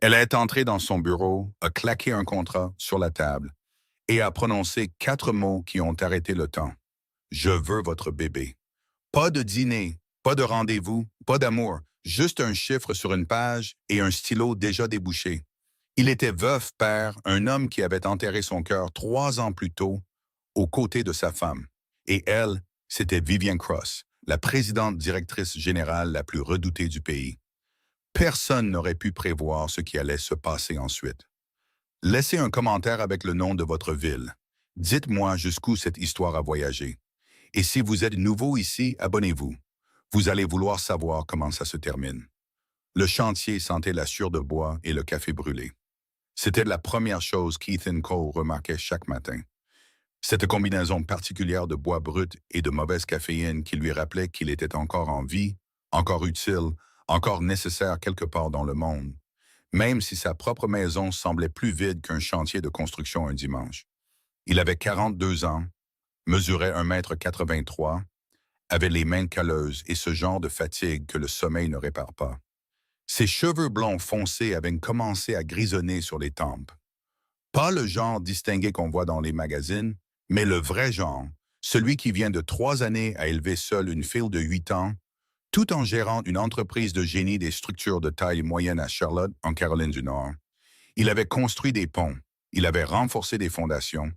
Elle est entrée dans son bureau, a claqué un contrat sur la table et a prononcé 4 mots qui ont arrêté le temps. Je veux votre bébé. Pas de dîner, pas de rendez-vous, pas d'amour, juste un chiffre sur une page et un stylo déjà débouché. Il était veuf père, un homme qui avait enterré son cœur 3 ans plus tôt, aux côtés de sa femme. Et elle, c'était Vivienne Cross, la présidente directrice générale la plus redoutée du pays. Personne n'aurait pu prévoir ce qui allait se passer ensuite. Laissez un commentaire avec le nom de votre ville. Dites-moi jusqu'où cette histoire a voyagé. Et si vous êtes nouveau ici, abonnez-vous. Vous allez vouloir savoir comment ça se termine. Le chantier sentait la sueur de bois et le café brûlé. C'était la première chose qu'Ethan Cole remarquait chaque matin. Cette combinaison particulière de bois brut et de mauvaise caféine qui lui rappelait qu'il était encore en vie, encore utile, encore nécessaire quelque part dans le monde, même si sa propre maison semblait plus vide qu'un chantier de construction un dimanche. Il avait 42 ans, mesurait 1,83 m, avait les mains calleuses et ce genre de fatigue que le sommeil ne répare pas. Ses cheveux blonds foncés avaient commencé à grisonner sur les tempes. Pas le genre distingué qu'on voit dans les magazines, mais le vrai genre, celui qui vient de 3 années à élever seul une fille de 8 ans, tout en gérant une entreprise de génie des structures de taille moyenne à Charlotte, en Caroline du Nord. Il avait construit des ponts, il avait renforcé des fondations,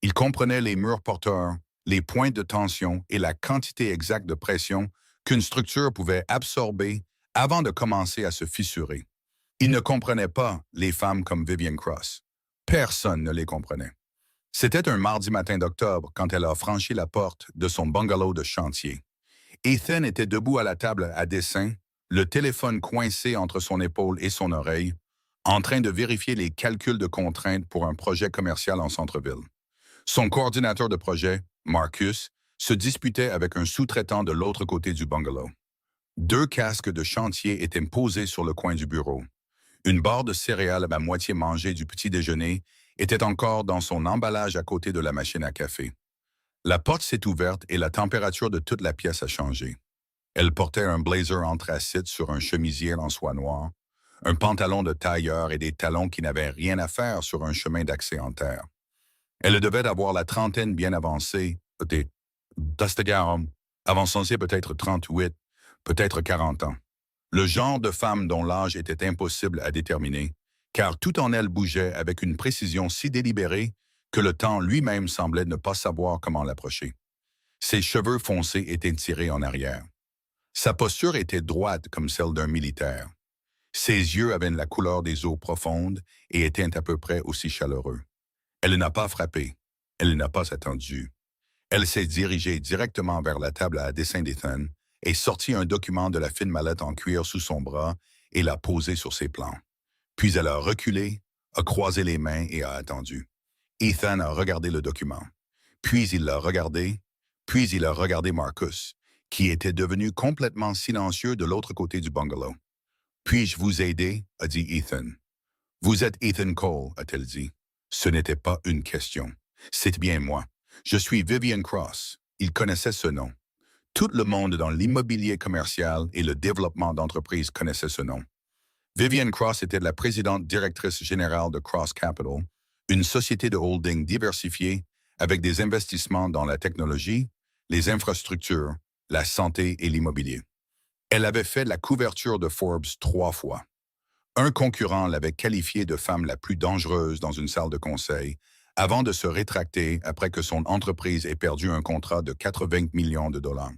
il comprenait les murs porteurs, les points de tension et la quantité exacte de pression qu'une structure pouvait absorber avant de commencer à se fissurer. Il ne comprenait pas les femmes comme Vivienne Cross. Personne ne les comprenait. C'était un mardi matin d'octobre quand elle a franchi la porte de son bungalow de chantier. Ethan était debout à la table à dessin, le téléphone coincé entre son épaule et son oreille, en train de vérifier les calculs de contraintes pour un projet commercial en centre-ville. Son coordinateur de projet, Marcus, se disputait avec un sous-traitant de l'autre côté du bungalow. 2 casques de chantier étaient posés sur le coin du bureau. Une barre de céréales à moitié mangée du petit déjeuner était encore dans son emballage à côté de la machine à café. La porte s'est ouverte et la température de toute la pièce a changé. Elle portait un blazer anthracite sur un chemisier en soie noire, un pantalon de tailleur et des talons qui n'avaient rien à faire sur un chemin d'accès en terre. Elle devait avoir la trentaine bien avancée, peut-être, avancée peut-être 38, peut-être 40 ans. Le genre de femme dont l'âge était impossible à déterminer, car tout en elle bougeait avec une précision si délibérée que le temps lui-même semblait ne pas savoir comment l'approcher. Ses cheveux foncés étaient tirés en arrière. Sa posture était droite comme celle d'un militaire. Ses yeux avaient la couleur des eaux profondes et étaient à peu près aussi chaleureux. Elle n'a pas frappé. Elle n'a pas attendu. Elle s'est dirigée directement vers la table à dessin d'Ethan et sortit un document de la fine mallette en cuir sous son bras et l'a posé sur ses plans. Puis elle a reculé, a croisé les mains et a attendu. Ethan a regardé le document. Puis il l'a regardé, puis il a regardé Marcus, qui était devenu complètement silencieux de l'autre côté du bungalow. Puis-je vous aider? A dit Ethan. Vous êtes Ethan Cole, a-t-elle dit. Ce n'était pas une question. C'est bien moi. Je suis Vivienne Cross. Il connaissait ce nom. Tout le monde dans l'immobilier commercial et le développement d'entreprises connaissait ce nom. Vivienne Cross était la présidente directrice générale de Cross Capital, une société de holding diversifiée avec des investissements dans la technologie, les infrastructures, la santé et l'immobilier. Elle avait fait la couverture de Forbes 3 fois. Un concurrent l'avait qualifiée de femme la plus dangereuse dans une salle de conseil avant de se rétracter après que son entreprise ait perdu un contrat de 80 millions de dollars.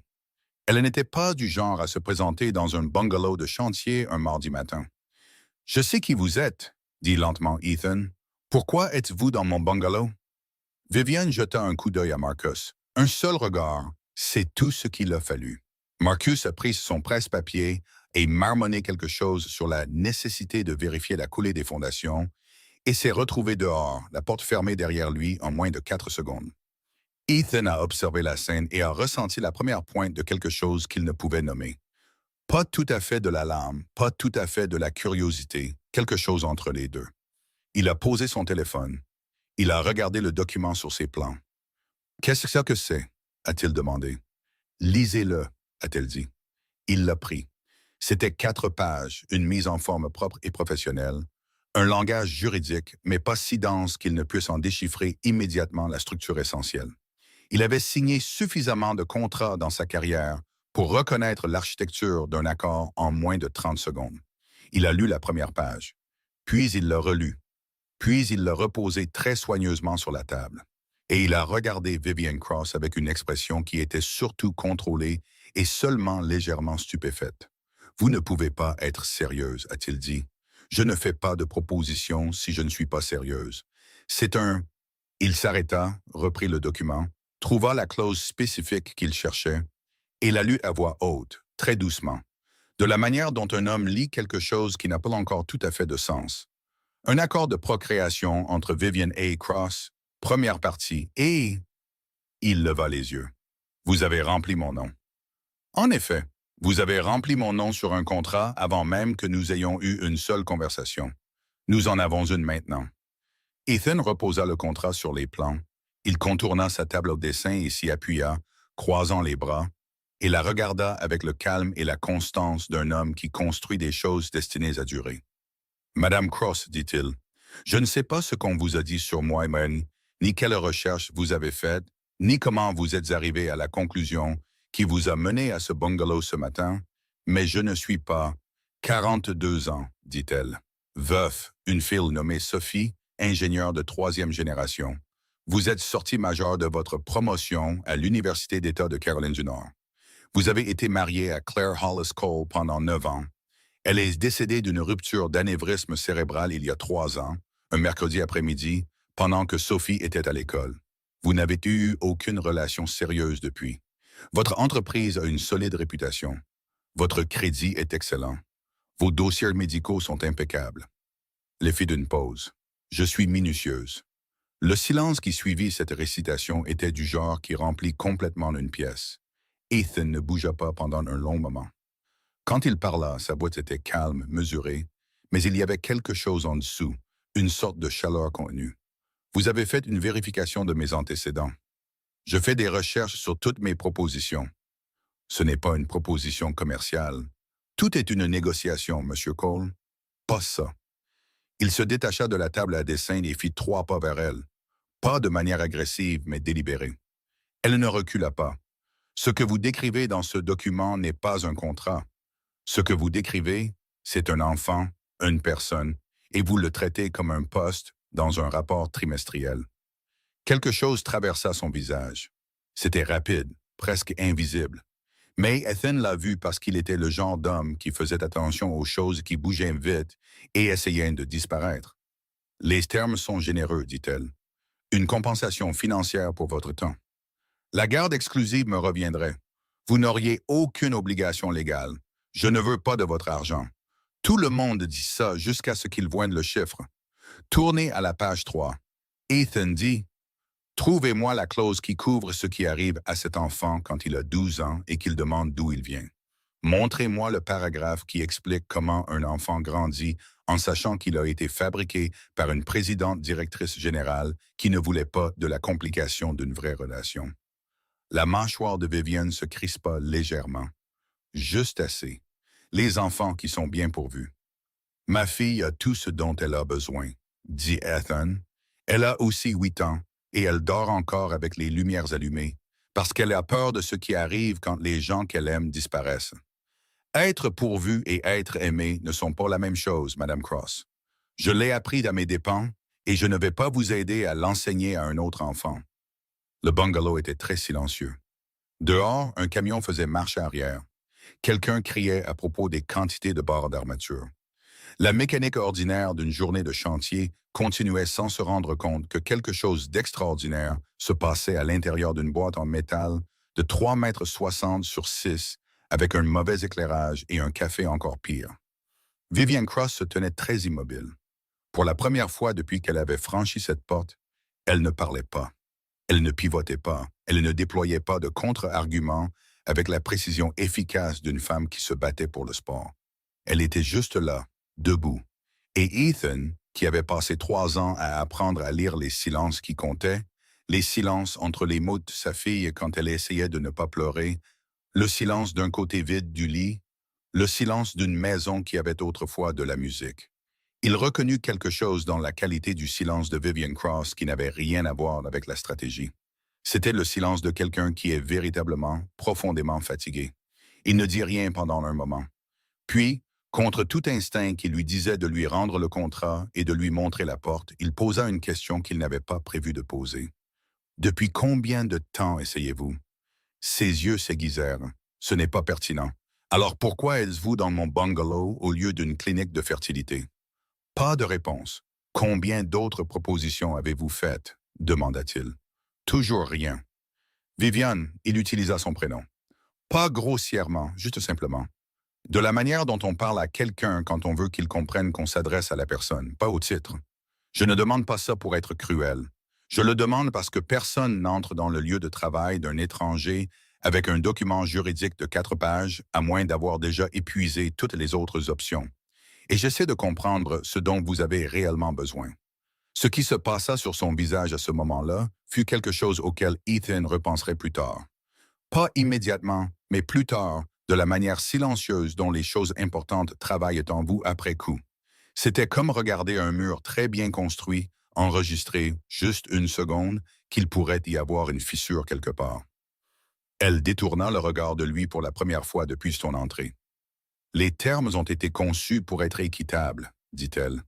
Elle n'était pas du genre à se présenter dans un bungalow de chantier un mardi matin. « Je sais qui vous êtes, » dit lentement Ethan. « Pourquoi êtes-vous dans mon bungalow? » Vivienne jeta un coup d'œil à Marcus. Un seul regard, c'est tout ce qu'il a fallu. Marcus a pris son presse-papier et marmonné quelque chose sur la nécessité de vérifier la coulée des fondations et s'est retrouvé dehors, la porte fermée derrière lui en moins de 4 secondes. Ethan a observé la scène et a ressenti la première pointe de quelque chose qu'il ne pouvait nommer. Pas tout à fait de l'alarme, pas tout à fait de la curiosité, quelque chose entre les deux. Il a posé son téléphone. Il a regardé le document sur ses plans. « Qu'est-ce que c'est? » a-t-il demandé. « Lisez-le, » a-t-elle dit. Il l'a pris. C'était 4 pages, une mise en forme propre et professionnelle, Un langage juridique, mais pas si dense qu'il ne puisse en déchiffrer immédiatement la structure essentielle. Il avait signé suffisamment de contrats dans sa carrière pour reconnaître l'architecture d'un accord en moins de 30 secondes. Il a lu la première page, puis il l'a relu, puis il l'a reposé très soigneusement sur la table. Et il a regardé Vivian Cross avec une expression qui était surtout contrôlée et seulement légèrement stupéfaite. « Vous ne pouvez pas être sérieuse, a-t-il dit. Je ne fais pas de proposition si je ne suis pas sérieuse. C'est un... » Il s'arrêta, reprit le document, trouva la clause spécifique qu'il cherchait et la lut à voix haute, très doucement, de la manière dont un homme lit quelque chose qui n'a pas encore tout à fait de sens. Un accord de procréation entre Vivian A. Cross, première partie, et... Il leva les yeux. « Vous avez rempli mon nom. » « En effet, vous avez rempli mon nom sur un contrat avant même que nous ayons eu une seule conversation. Nous en avons une maintenant. » Ethan reposa le contrat sur les plans. Il contourna sa table au dessin et s'y appuya, croisant les bras, et la regarda avec le calme et la constance d'un homme qui construit des choses destinées à durer. « Madame Cross, dit-il, je ne sais pas ce qu'on vous a dit sur moi-même, ni quelles recherches vous avez faites, ni comment vous êtes arrivé à la conclusion qui vous a mené à ce bungalow ce matin, mais je ne suis pas 42 ans, dit-elle. Veuf, une fille nommée Sophie, ingénieure de 3e génération. Vous êtes sortie majeure de votre promotion à l'Université d'État de Caroline du Nord. Vous avez été mariée à Claire Hollis Cole pendant 9 ans. Elle est décédée d'une rupture d'anévrisme cérébral il y a 3 ans, un mercredi après-midi, pendant que Sophie était à l'école. Vous n'avez eu aucune relation sérieuse depuis. Votre entreprise a une solide réputation. Votre crédit est excellent. Vos dossiers médicaux sont impeccables. L'effet d'une pause. Je suis minutieuse. Le silence qui suivit cette récitation était du genre qui remplit complètement une pièce. Ethan ne bougea pas pendant un long moment. Quand il parla, sa voix était calme, mesurée, mais il y avait quelque chose en dessous, une sorte de chaleur contenue. Vous avez fait une vérification de mes antécédents. Je fais des recherches sur toutes mes propositions. Ce n'est pas une proposition commerciale. Tout est une négociation, Monsieur Cole. Pas ça. Il se détacha de la table à dessin et fit 3 pas vers elle. Pas de manière agressive, mais délibérée. Elle ne recula pas. Ce que vous décrivez dans ce document n'est pas un contrat. Ce que vous décrivez, c'est un enfant, une personne, et vous le traitez comme un poste dans un rapport trimestriel. Quelque chose traversa son visage. C'était rapide, presque invisible. Mais Ethan l'a vu parce qu'il était le genre d'homme qui faisait attention aux choses qui bougeaient vite et essayaient de disparaître. « Les termes sont généreux, dit-elle. Une compensation financière pour votre temps. La garde exclusive me reviendrait. Vous n'auriez aucune obligation légale. Je ne veux pas de votre argent. Tout le monde dit ça jusqu'à ce qu'il voie le chiffre. Tournez à la page 3. Ethan dit, « Trouvez-moi la clause qui couvre ce qui arrive à cet enfant quand il a 12 ans et qu'il demande d'où il vient. Montrez-moi le paragraphe qui explique comment un enfant grandit en sachant qu'il a été fabriqué par une présidente directrice générale qui ne voulait pas de la complication d'une vraie relation. » La mâchoire de Vivian se crispa légèrement. Juste assez. Les enfants qui sont bien pourvus. « Ma fille a tout ce dont elle a besoin, » dit Ethan. « Elle a aussi 8 ans et elle dort encore avec les lumières allumées parce qu'elle a peur de ce qui arrive quand les gens qu'elle aime disparaissent. Être pourvu et être aimé ne sont pas la même chose, Madame Cross. Je l'ai appris à mes dépens et je ne vais pas vous aider à l'enseigner à un autre enfant. » Le bungalow était très silencieux. Dehors, un camion faisait marche arrière. Quelqu'un criait à propos des quantités de barres d'armature. La mécanique ordinaire d'une journée de chantier continuait sans se rendre compte que quelque chose d'extraordinaire se passait à l'intérieur d'une boîte en métal de 3,60 m sur 6 avec un mauvais éclairage et un café encore pire. Vivian Cross se tenait très immobile. Pour la première fois depuis qu'elle avait franchi cette porte, elle ne parlait pas. Elle ne pivotait pas. Elle ne déployait pas de contre-arguments avec la précision efficace d'une femme qui se battait pour le sport. Elle était juste là, debout. Et Ethan, qui avait passé 3 ans à apprendre à lire les silences qui comptaient, les silences entre les mots de sa fille quand elle essayait de ne pas pleurer, le silence d'un côté vide du lit, le silence d'une maison qui avait autrefois de la musique. Il reconnut quelque chose dans la qualité du silence de Vivian Cross qui n'avait rien à voir avec la stratégie. C'était le silence de quelqu'un qui est véritablement, profondément fatigué. Il ne dit rien pendant un moment. Puis, contre tout instinct qui lui disait de lui rendre le contrat et de lui montrer la porte, il posa une question qu'il n'avait pas prévu de poser. Depuis combien de temps essayez-vous? Ses yeux s'aiguisèrent. Ce n'est pas pertinent. Alors pourquoi êtes-vous dans mon bungalow au lieu d'une clinique de fertilité? Pas de réponse. Combien d'autres propositions avez-vous faites? Demanda-t-il. Toujours rien. Viviane, il utilisa son prénom. Pas grossièrement, juste simplement. De la manière dont on parle à quelqu'un quand on veut qu'il comprenne qu'on s'adresse à la personne, pas au titre. Je ne demande pas ça pour être cruel. Je le demande parce que personne n'entre dans le lieu de travail d'un étranger avec un document juridique de 4 pages, à moins d'avoir déjà épuisé toutes les autres options. Et j'essaie de comprendre ce dont vous avez réellement besoin. Ce qui se passa sur son visage à ce moment-là fut quelque chose auquel Ethan repenserait plus tard. Pas immédiatement, mais plus tard, de la manière silencieuse dont les choses importantes travaillent en vous après coup. C'était comme regarder un mur très bien construit, enregistré juste une seconde, qu'il pourrait y avoir une fissure quelque part. Elle détourna le regard de lui pour la première fois depuis son entrée. Les termes ont été conçus pour être équitables, dit-elle.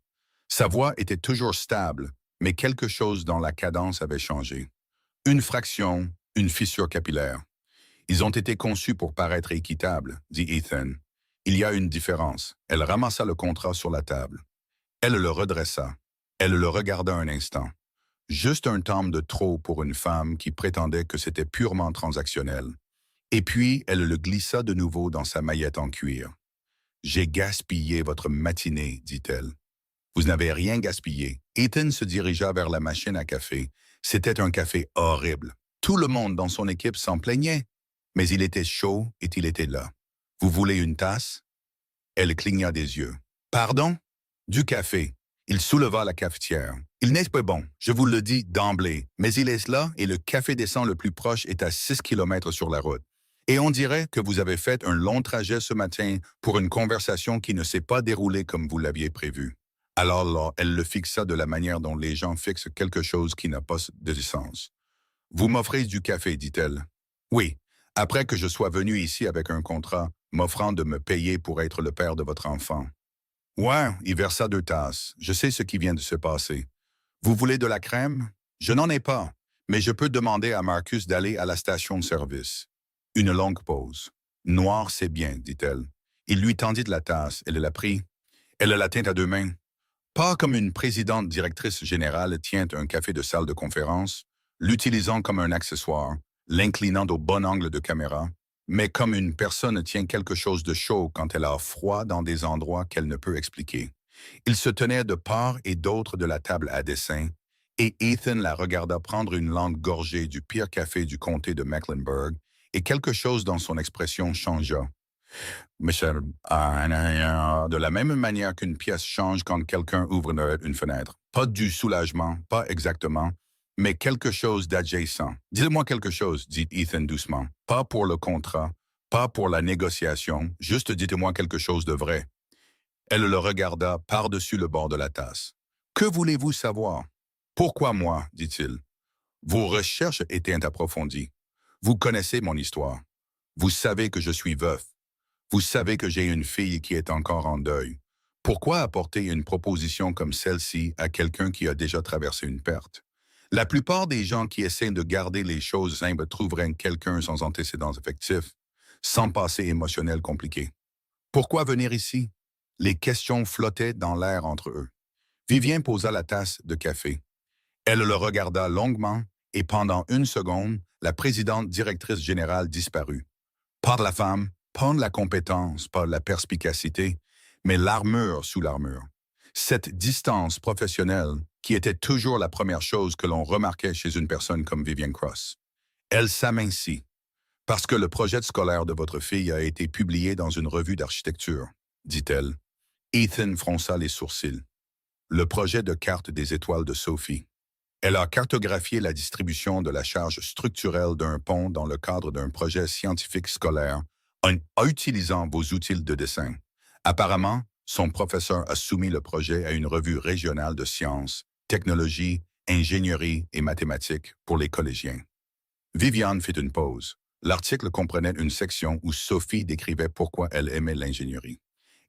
Sa voix était toujours stable, mais quelque chose dans la cadence avait changé. Une fraction, une fissure capillaire. Ils ont été conçus pour paraître équitables, dit Ethan. Il y a une différence. Elle ramassa le contrat sur la table. Elle le redressa. Elle le regarda un instant. Juste un temps de trop pour une femme qui prétendait que c'était purement transactionnel. Et puis, elle le glissa de nouveau dans sa maillette en cuir. « J'ai gaspillé votre matinée, dit-elle. » Vous n'avez rien gaspillé. Ethan se dirigea vers la machine à café. C'était un café horrible. Tout le monde dans son équipe s'en plaignait. Mais il était chaud et il était là. « Vous voulez une tasse? » Elle cligna des yeux. « Pardon? » »« Du café. » Il souleva la cafetière. « Il n'est pas bon, je vous le dis d'emblée, mais il est là et le café descend le plus proche est à 6 kilomètres sur la route. Et on dirait que vous avez fait un long trajet ce matin pour une conversation qui ne s'est pas déroulée comme vous l'aviez prévu. » Alors là, elle le fixa de la manière dont les gens fixent quelque chose qui n'a pas de sens. « Vous m'offrez du café, dit-elle. »« Oui, après que je sois venu ici avec un contrat, m'offrant de me payer pour être le père de votre enfant. » Ouais, il versa 2 tasses. Je sais ce qui vient de se passer. Vous voulez de la crème? Je n'en ai pas, mais je peux demander à Marcus d'aller à la station de service. Une longue pause. Noir, c'est bien, dit-elle. Il lui tendit de la tasse. Elle la prit. Elle la tint à 2 mains. Pas comme une présidente directrice générale tient un café de salle de conférence, l'utilisant comme un accessoire, l'inclinant au bon angle de caméra, mais comme une personne tient quelque chose de chaud quand elle a froid dans des endroits qu'elle ne peut expliquer. Il se tenait de part et d'autre de la table à dessin, et Ethan la regarda prendre une longue gorgée du pire café du comté de Mecklenburg, et quelque chose dans son expression changea. Michel, de la même manière qu'une pièce change quand quelqu'un ouvre une fenêtre. Pas du soulagement, pas exactement, mais quelque chose d'adjacent. Dites-moi quelque chose, dit Ethan doucement. Pas pour le contrat, pas pour la négociation, juste dites-moi quelque chose de vrai. Elle le regarda par-dessus le bord de la tasse. Que voulez-vous savoir? Pourquoi moi, dit-il. Vos recherches étaient approfondies. Vous connaissez mon histoire. Vous savez que je suis veuf. Vous savez que j'ai une fille qui est encore en deuil. Pourquoi apporter une proposition comme celle-ci à quelqu'un qui a déjà traversé une perte? La plupart des gens qui essaient de garder les choses simples trouveraient quelqu'un sans antécédents affectifs, sans passé émotionnel compliqué. Pourquoi venir ici? Les questions flottaient dans l'air entre eux. Vivien posa la tasse de café. Elle le regarda longuement et pendant 1 seconde, la présidente directrice générale disparut. Pas de la femme, pas de la compétence, pas de la perspicacité, mais l'armure sous l'armure. Cette distance professionnelle qui était toujours la première chose que l'on remarquait chez une personne comme Vivian Cross. Elle s'amincit. Parce que le projet scolaire de votre fille a été publié dans une revue d'architecture, dit-elle. Ethan fronça les sourcils. Le projet de carte des étoiles de Sophie. Elle a cartographié la distribution de la charge structurelle d'un pont dans le cadre d'un projet scientifique scolaire en utilisant vos outils de dessin. Apparemment, son professeur a soumis le projet à une revue régionale de sciences, technologie, ingénierie et mathématiques pour les collégiens. Viviane fit une pause. L'article comprenait une section où Sophie décrivait pourquoi elle aimait l'ingénierie.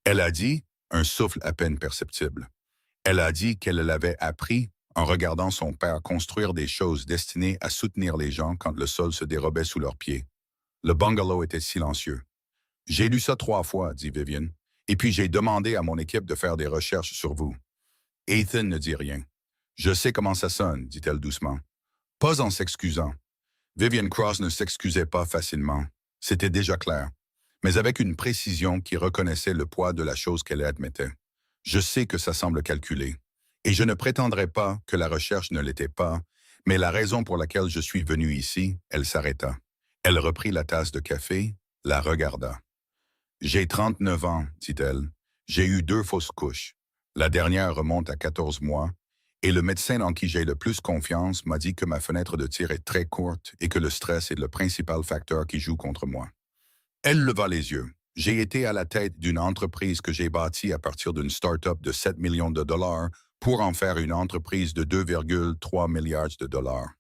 Elle a dit, un souffle à peine perceptible. Elle a dit qu'elle l'avait appris en regardant son père construire des choses destinées à soutenir les gens quand le sol se dérobait sous leurs pieds. Le bungalow était silencieux. J'ai lu ça 3 fois, dit Vivian, et puis j'ai demandé à mon équipe de faire des recherches sur vous. Ethan ne dit rien. Je sais comment ça sonne, dit-elle doucement. Pas en s'excusant. Vivian Cross ne s'excusait pas facilement. C'était déjà clair, mais avec une précision qui reconnaissait le poids de la chose qu'elle admettait. Je sais que ça semble calculé, et je ne prétendrai pas que la recherche ne l'était pas, mais la raison pour laquelle je suis venu ici, elle s'arrêta. Elle reprit la tasse de café, la regarda. J'ai 39 ans, dit-elle. J'ai eu 2 fausses couches. La dernière remonte à 14 mois, et le médecin en qui j'ai le plus confiance m'a dit que ma fenêtre de tir est très courte et que le stress est le principal facteur qui joue contre moi. Elle leva les yeux. J'ai été à la tête d'une entreprise que j'ai bâtie à partir d'une start-up de 7 millions de dollars pour en faire une entreprise de 2,3 milliards de dollars.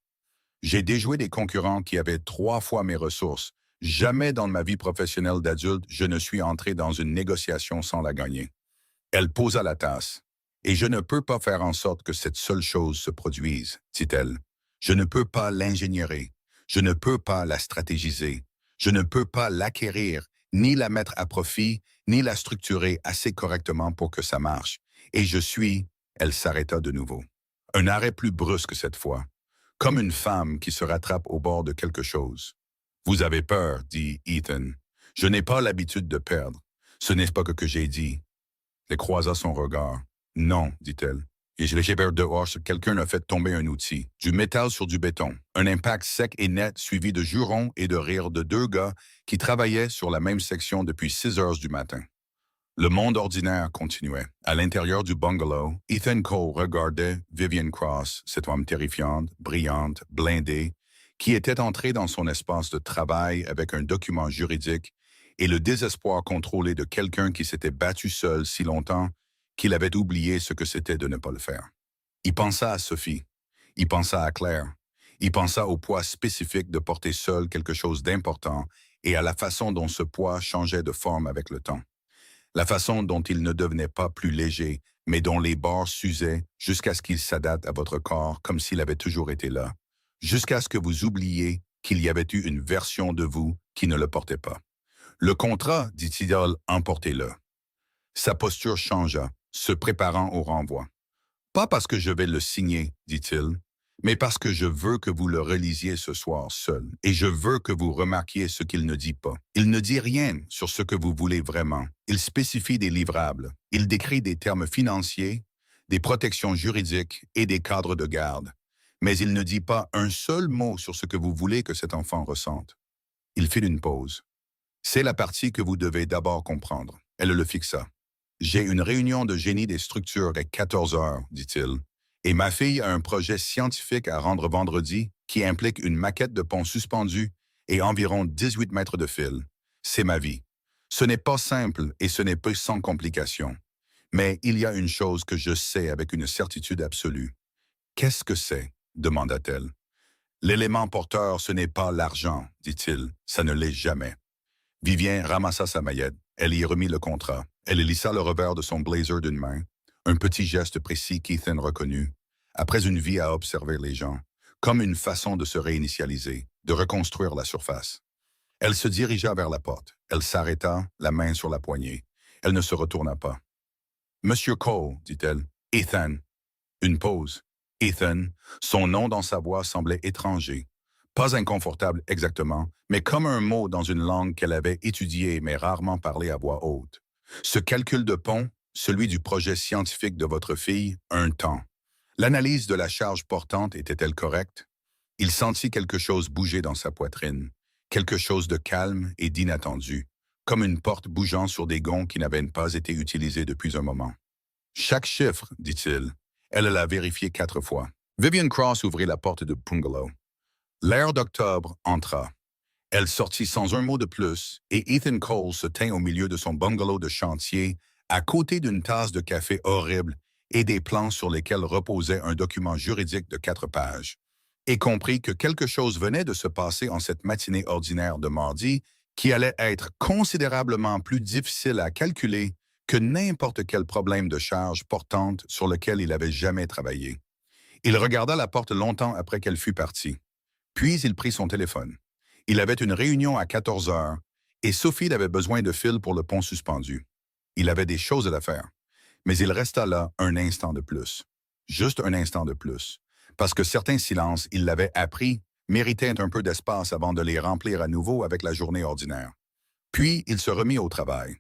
J'ai déjoué des concurrents qui avaient 3 fois mes ressources. Jamais dans ma vie professionnelle d'adulte, je ne suis entré dans une négociation sans la gagner. Elle posa la tasse. Et je ne peux pas faire en sorte que cette seule chose se produise, dit-elle. Je ne peux pas l'ingénierer. Je ne peux pas la stratégiser. Je ne peux pas l'acquérir, ni la mettre à profit, ni la structurer assez correctement pour que ça marche. Et je suis... Elle s'arrêta de nouveau. Un arrêt plus brusque cette fois, comme une femme qui se rattrape au bord de quelque chose. Vous avez peur, dit Ethan. Je n'ai pas l'habitude de perdre. Ce n'est pas que j'ai dit. Elle croisa son regard. Non, dit-elle. Et je l'ai peur dehors, quelqu'un a fait tomber un outil. Du métal sur du béton. Un impact sec et net suivi de jurons et de rires de 2 gars qui travaillaient sur la même section depuis 6 heures du matin. Le monde ordinaire continuait. À l'intérieur du bungalow, Ethan Cole regardait Vivian Cross, cette femme terrifiante, brillante, blindée, qui était entrée dans son espace de travail avec un document juridique et le désespoir contrôlé de quelqu'un qui s'était battu seul si longtemps qu'il avait oublié ce que c'était de ne pas le faire. Il pensa à Sophie. Il pensa à Claire. Il pensa au poids spécifique de porter seul quelque chose d'important et à la façon dont ce poids changeait de forme avec le temps. La façon dont il ne devenait pas plus léger, mais dont les bords s'usaient jusqu'à ce qu'il s'adapte à votre corps comme s'il avait toujours été là, jusqu'à ce que vous oubliez qu'il y avait eu une version de vous qui ne le portait pas. Le contrat, dit-il, emportez-le. Sa posture changea, se préparant au renvoi. Pas parce que je vais le signer, dit-il, mais parce que je veux que vous le relisiez ce soir seul, et je veux que vous remarquiez ce qu'il ne dit pas. Il ne dit rien sur ce que vous voulez vraiment. Il spécifie des livrables. Il décrit des termes financiers, des protections juridiques et des cadres de garde. Mais il ne dit pas un seul mot sur ce que vous voulez que cet enfant ressente. Il fit une pause. C'est la partie que vous devez d'abord comprendre. Elle le fixa. J'ai une réunion de génie des structures à 14 heures, dit-il. Et ma fille a un projet scientifique à rendre vendredi qui implique une maquette de pont suspendu et environ 18 mètres de fil. C'est ma vie. Ce n'est pas simple et ce n'est pas sans complications. Mais il y a une chose que je sais avec une certitude absolue. Qu'est-ce que c'est? Demanda-t-elle. L'élément porteur, ce n'est pas l'argent, dit-il. Ça ne l'est jamais. Vivien ramassa sa maillette. Elle y remit le contrat. Elle lissa le revers de son blazer d'une main. Un petit geste précis qu'Ethan reconnut, après une vie à observer les gens, comme une façon de se réinitialiser, de reconstruire la surface. Elle se dirigea vers la porte. Elle s'arrêta, la main sur la poignée. Elle ne se retourna pas. « Monsieur Cole, dit-elle. « Ethan. » Une pause. Ethan, son nom dans sa voix semblait étranger. Pas inconfortable exactement, mais comme un mot dans une langue qu'elle avait étudiée mais rarement parlé à voix haute. Ce calcul de pont, celui du projet scientifique de votre fille, un temps. L'analyse de la charge portante était-elle correcte? Il sentit quelque chose bouger dans sa poitrine, quelque chose de calme et d'inattendu, comme une porte bougeant sur des gonds qui n'avaient pas été utilisés depuis un moment. Chaque chiffre, dit-il. Elle l'a vérifié 4 fois. Vivian Cross ouvrit la porte du bungalow. L'air d'octobre entra. Elle sortit sans un mot de plus, et Ethan Cole se tint au milieu de son bungalow de chantier, à côté d'une tasse de café horrible et des plans sur lesquels reposait un document juridique de 4 pages, et comprit que quelque chose venait de se passer en cette matinée ordinaire de mardi qui allait être considérablement plus difficile à calculer que n'importe quel problème de charge portante sur lequel il avait jamais travaillé. Il regarda la porte longtemps après qu'elle fût partie. Puis il prit son téléphone. Il avait une réunion à 14 heures et Sophie avait besoin de fil pour le pont suspendu. Il avait des choses à faire, mais il resta là un instant de plus. Juste un instant de plus. Parce que certains silences, il l'avait appris, méritaient un peu d'espace avant de les remplir à nouveau avec la journée ordinaire. Puis il se remit au travail.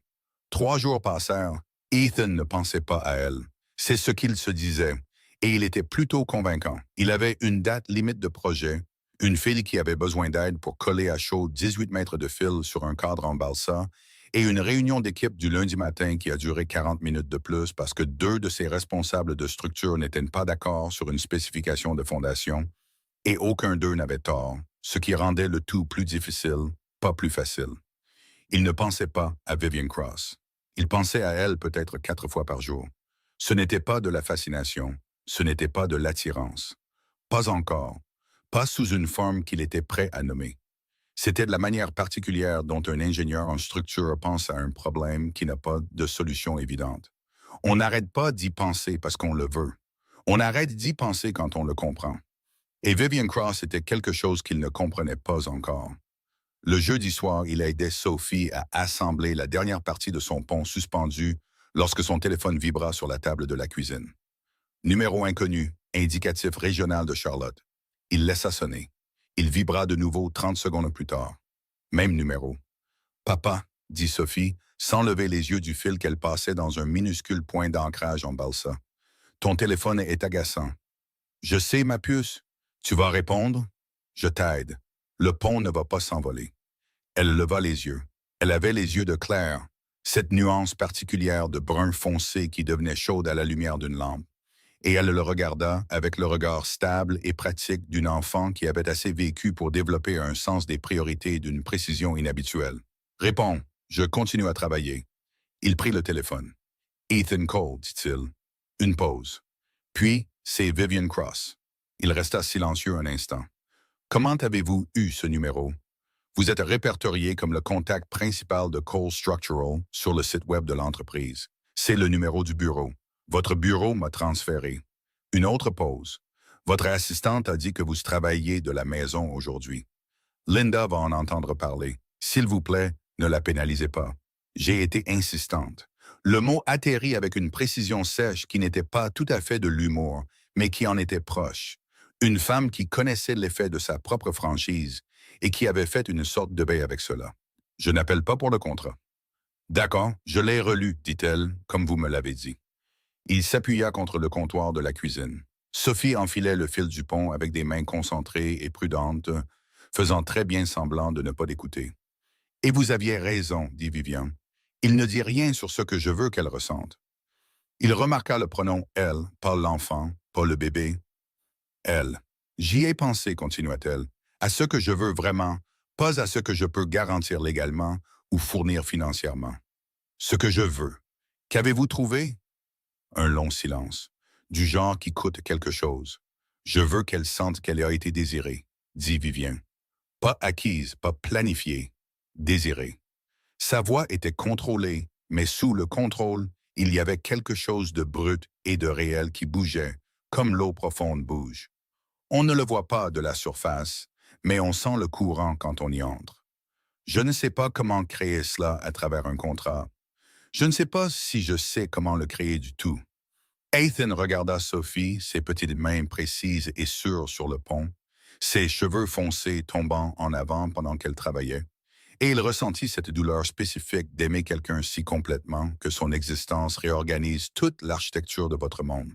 3 jours passèrent. Ethan ne pensait pas à elle. C'est ce qu'il se disait. Et il était plutôt convaincant. Il avait une date limite de projet, une fille qui avait besoin d'aide pour coller à chaud 18 mètres de fil sur un cadre en balsa, et une réunion d'équipe du lundi matin qui a duré 40 minutes de plus parce que 2 de ses responsables de structure n'étaient pas d'accord sur une spécification de fondation, et aucun d'eux n'avait tort, ce qui rendait le tout plus difficile, pas plus facile. Il ne pensait pas à Vivian Cross. Il pensait à elle peut-être 4 fois par jour. Ce n'était pas de la fascination, ce n'était pas de l'attirance. Pas encore, pas sous une forme qu'il était prêt à nommer. C'était de la manière particulière dont un ingénieur en structure pense à un problème qui n'a pas de solution évidente. On n'arrête pas d'y penser parce qu'on le veut. On arrête d'y penser quand on le comprend. Et Vivian Cross était quelque chose qu'il ne comprenait pas encore. Le jeudi soir, il aidait Sophie à assembler la dernière partie de son pont suspendu lorsque son téléphone vibra sur la table de la cuisine. Numéro inconnu, indicatif régional de Charlotte. Il laissa sonner. Il vibra de nouveau 30 secondes plus tard. Même numéro. Papa, dit Sophie, sans lever les yeux du fil qu'elle passait dans un minuscule point d'ancrage en balsa. Ton téléphone est agaçant. Je sais, ma puce. Tu vas répondre? Je t'aide. Le pont ne va pas s'envoler. Elle leva les yeux. Elle avait les yeux de Claire, cette nuance particulière de brun foncé qui devenait chaude à la lumière d'une lampe. Et elle le regarda avec le regard stable et pratique d'une enfant qui avait assez vécu pour développer un sens des priorités et d'une précision inhabituelle. Réponds, je continue à travailler. Il prit le téléphone. Ethan Cole, dit-il. Une pause. Puis, c'est Vivian Cross. Il resta silencieux un instant. Comment avez-vous eu ce numéro? Vous êtes répertorié comme le contact principal de Cole Structural sur le site web de l'entreprise. C'est le numéro du bureau. Votre bureau m'a transféré. Une autre pause. Votre assistante a dit que vous travailliez de la maison aujourd'hui. Linda va en entendre parler. S'il vous plaît, ne la pénalisez pas. J'ai été insistante. Le mot atterrit avec une précision sèche qui n'était pas tout à fait de l'humour, mais qui en était proche. Une femme qui connaissait l'effet de sa propre franchise et qui avait fait une sorte de baie avec cela. Je n'appelle pas pour le contrat. D'accord, je l'ai relu, dit-elle, comme vous me l'avez dit. Il s'appuya contre le comptoir de la cuisine. Sophie enfilait le fil du pont avec des mains concentrées et prudentes, faisant très bien semblant de ne pas l'écouter. « Et vous aviez raison, dit Vivian. Il ne dit rien sur ce que je veux qu'elle ressente. » Il remarqua le pronom « elle », pas l'enfant, pas le bébé. « Elle. J'y ai pensé, continua-t-elle, à ce que je veux vraiment, pas à ce que je peux garantir légalement ou fournir financièrement. Ce que je veux. Qu'avez-vous trouvé? » Un long silence, du genre qui coûte quelque chose. « Je veux qu'elle sente qu'elle a été désirée, » dit Vivian. Pas acquise, pas planifiée, désirée. Sa voix était contrôlée, mais sous le contrôle, il y avait quelque chose de brut et de réel qui bougeait, comme l'eau profonde bouge. On ne le voit pas de la surface, mais on sent le courant quand on y entre. Je ne sais pas comment créer cela à travers un contrat. Je ne sais pas si je sais comment le créer du tout. Ethan regarda Sophie, ses petites mains précises et sûres sur le pont, ses cheveux foncés tombant en avant pendant qu'elle travaillait, et il ressentit cette douleur spécifique d'aimer quelqu'un si complètement que son existence réorganise toute l'architecture de votre monde.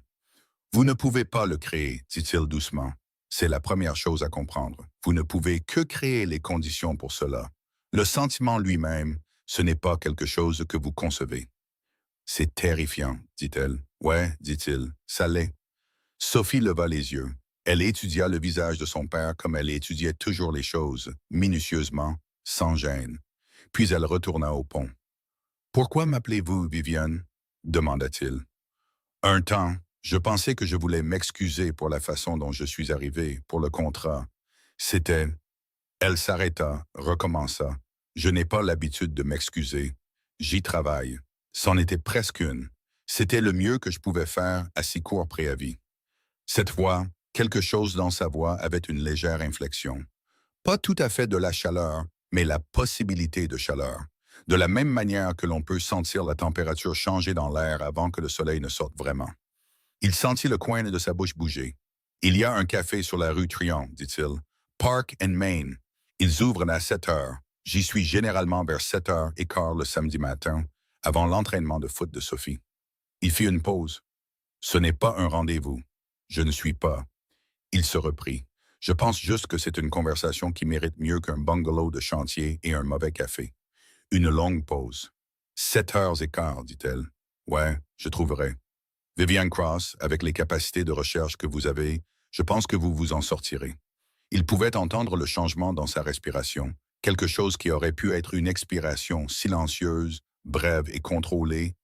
Vous ne pouvez pas le créer, dit-il doucement. C'est la première chose à comprendre. Vous ne pouvez que créer les conditions pour cela. Le sentiment lui-même, ce n'est pas quelque chose que vous concevez. C'est terrifiant, dit-elle. Ouais, dit-il, ça l'est. Sophie leva les yeux. Elle étudia le visage de son père comme elle étudiait toujours les choses, minutieusement, sans gêne. Puis elle retourna au pont. « Pourquoi m'appelez-vous Vivian? » demanda-t-il. Un temps, je pensais que je voulais m'excuser pour la façon dont je suis arrivé, pour le contrat. C'était... Elle s'arrêta, recommença. Je n'ai pas l'habitude de m'excuser. J'y travaille. C'en était presque une. C'était le mieux que je pouvais faire à si court préavis. Cette fois, quelque chose dans sa voix avait une légère inflexion. Pas tout à fait de la chaleur, mais la possibilité de chaleur. De la même manière que l'on peut sentir la température changer dans l'air avant que le soleil ne sorte vraiment. Il sentit le coin de sa bouche bouger. Il y a un café sur la rue Tryon, dit-il. Park and Main. Ils ouvrent à 7 heures. J'y suis généralement vers 7h15 le samedi matin, avant l'entraînement de foot de Sophie. Il fit une pause. Ce n'est pas un rendez-vous. Je ne suis pas. Il se reprit. Je pense juste que c'est une conversation qui mérite mieux qu'un bungalow de chantier et un mauvais café. Une longue pause. 7h15, dit-elle. Ouais, je trouverai. Vivian Cross, avec les capacités de recherche que vous avez, je pense que vous vous en sortirez. Il pouvait entendre le changement dans sa respiration, quelque chose qui aurait pu être une expiration silencieuse, brève et contrôlée,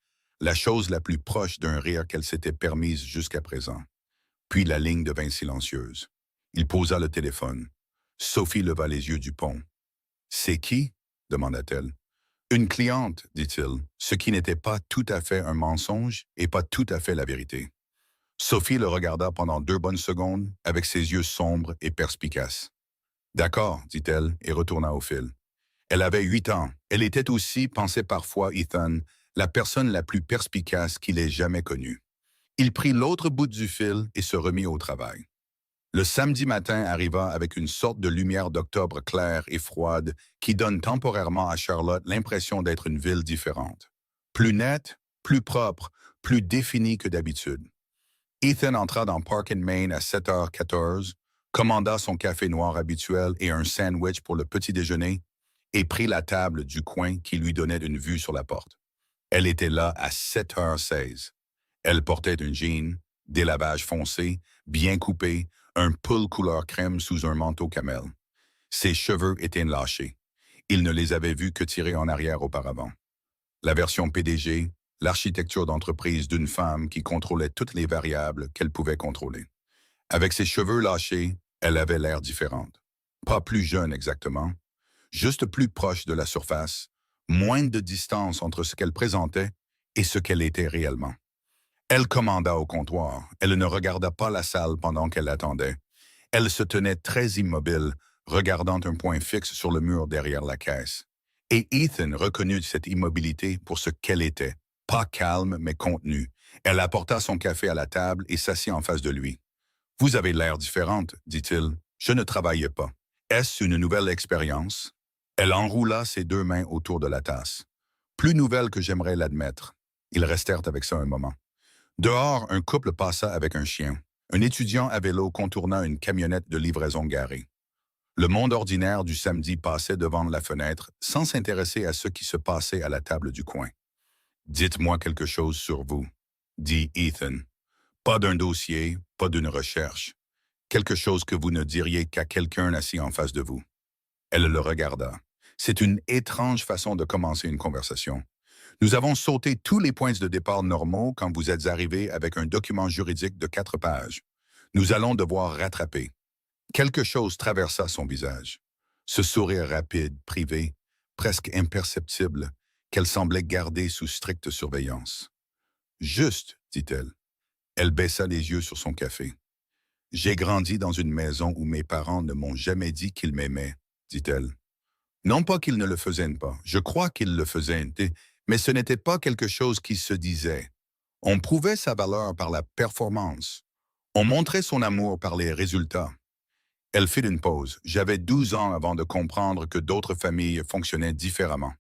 la chose la plus proche d'un rire qu'elle s'était permise jusqu'à présent. Puis la ligne devint silencieuse. Il posa le téléphone. Sophie leva les yeux du pont. « C'est qui? » demanda-t-elle. « Une cliente, dit-il, ce qui n'était pas tout à fait un mensonge et pas tout à fait la vérité. » Sophie le regarda pendant 2 bonnes secondes avec ses yeux sombres et perspicaces. « D'accord, dit-elle et retourna au fil. Elle avait 8 ans. Elle était aussi, pensait parfois Ethan, la personne la plus perspicace qu'il ait jamais connue. Il prit l'autre bout du fil et se remit au travail. Le samedi matin arriva avec une sorte de lumière d'octobre claire et froide qui donne temporairement à Charlotte l'impression d'être une ville différente. Plus nette, plus propre, plus définie que d'habitude. Ethan entra dans Park and Main à 7h14, commanda son café noir habituel et un sandwich pour le petit déjeuner et prit la table du coin qui lui donnait une vue sur la porte. Elle était là à 7h16. Elle portait un jean, des lavages foncés, bien coupés, un pull couleur crème sous un manteau camel. Ses cheveux étaient lâchés. Il ne les avait vus que tirés en arrière auparavant. La version PDG, l'architecture d'entreprise d'une femme qui contrôlait toutes les variables qu'elle pouvait contrôler. Avec ses cheveux lâchés, elle avait l'air différente. Pas plus jeune exactement, juste plus proche de la surface, moins de distance entre ce qu'elle présentait et ce qu'elle était réellement. Elle commanda au comptoir. Elle ne regarda pas la salle pendant qu'elle attendait. Elle se tenait très immobile, regardant un point fixe sur le mur derrière la caisse. Et Ethan reconnut cette immobilité pour ce qu'elle était. Pas calme, mais contenue. Elle apporta son café à la table et s'assit en face de lui. « Vous avez l'air différente, » dit-il. « Je ne travaillais pas. Est-ce une nouvelle expérience? » Elle enroula ses 2 mains autour de la tasse. « Plus nouvelle que j'aimerais l'admettre. » Ils restèrent avec ça un moment. Dehors, un couple passa avec un chien. Un étudiant à vélo contourna une camionnette de livraison garée. Le monde ordinaire du samedi passait devant la fenêtre sans s'intéresser à ce qui se passait à la table du coin. « Dites-moi quelque chose sur vous, » dit Ethan. « Pas d'un dossier, pas d'une recherche. Quelque chose que vous ne diriez qu'à quelqu'un assis en face de vous. » Elle le regarda. C'est une étrange façon de commencer une conversation. Nous avons sauté tous les points de départ normaux quand vous êtes arrivé avec un document juridique de 4 pages. Nous allons devoir rattraper. Quelque chose traversa son visage. Ce sourire rapide, privé, presque imperceptible, qu'elle semblait garder sous stricte surveillance. « Juste, » dit-elle. Elle baissa les yeux sur son café. « J'ai grandi dans une maison où mes parents ne m'ont jamais dit qu'ils m'aimaient, » dit-elle. Non pas qu'ils ne le faisaient pas, je crois qu'ils le faisaient, mais ce n'était pas quelque chose qui se disait. On prouvait sa valeur par la performance. On montrait son amour par les résultats. Elle fit une pause. J'avais 12 ans avant de comprendre que d'autres familles fonctionnaient différemment.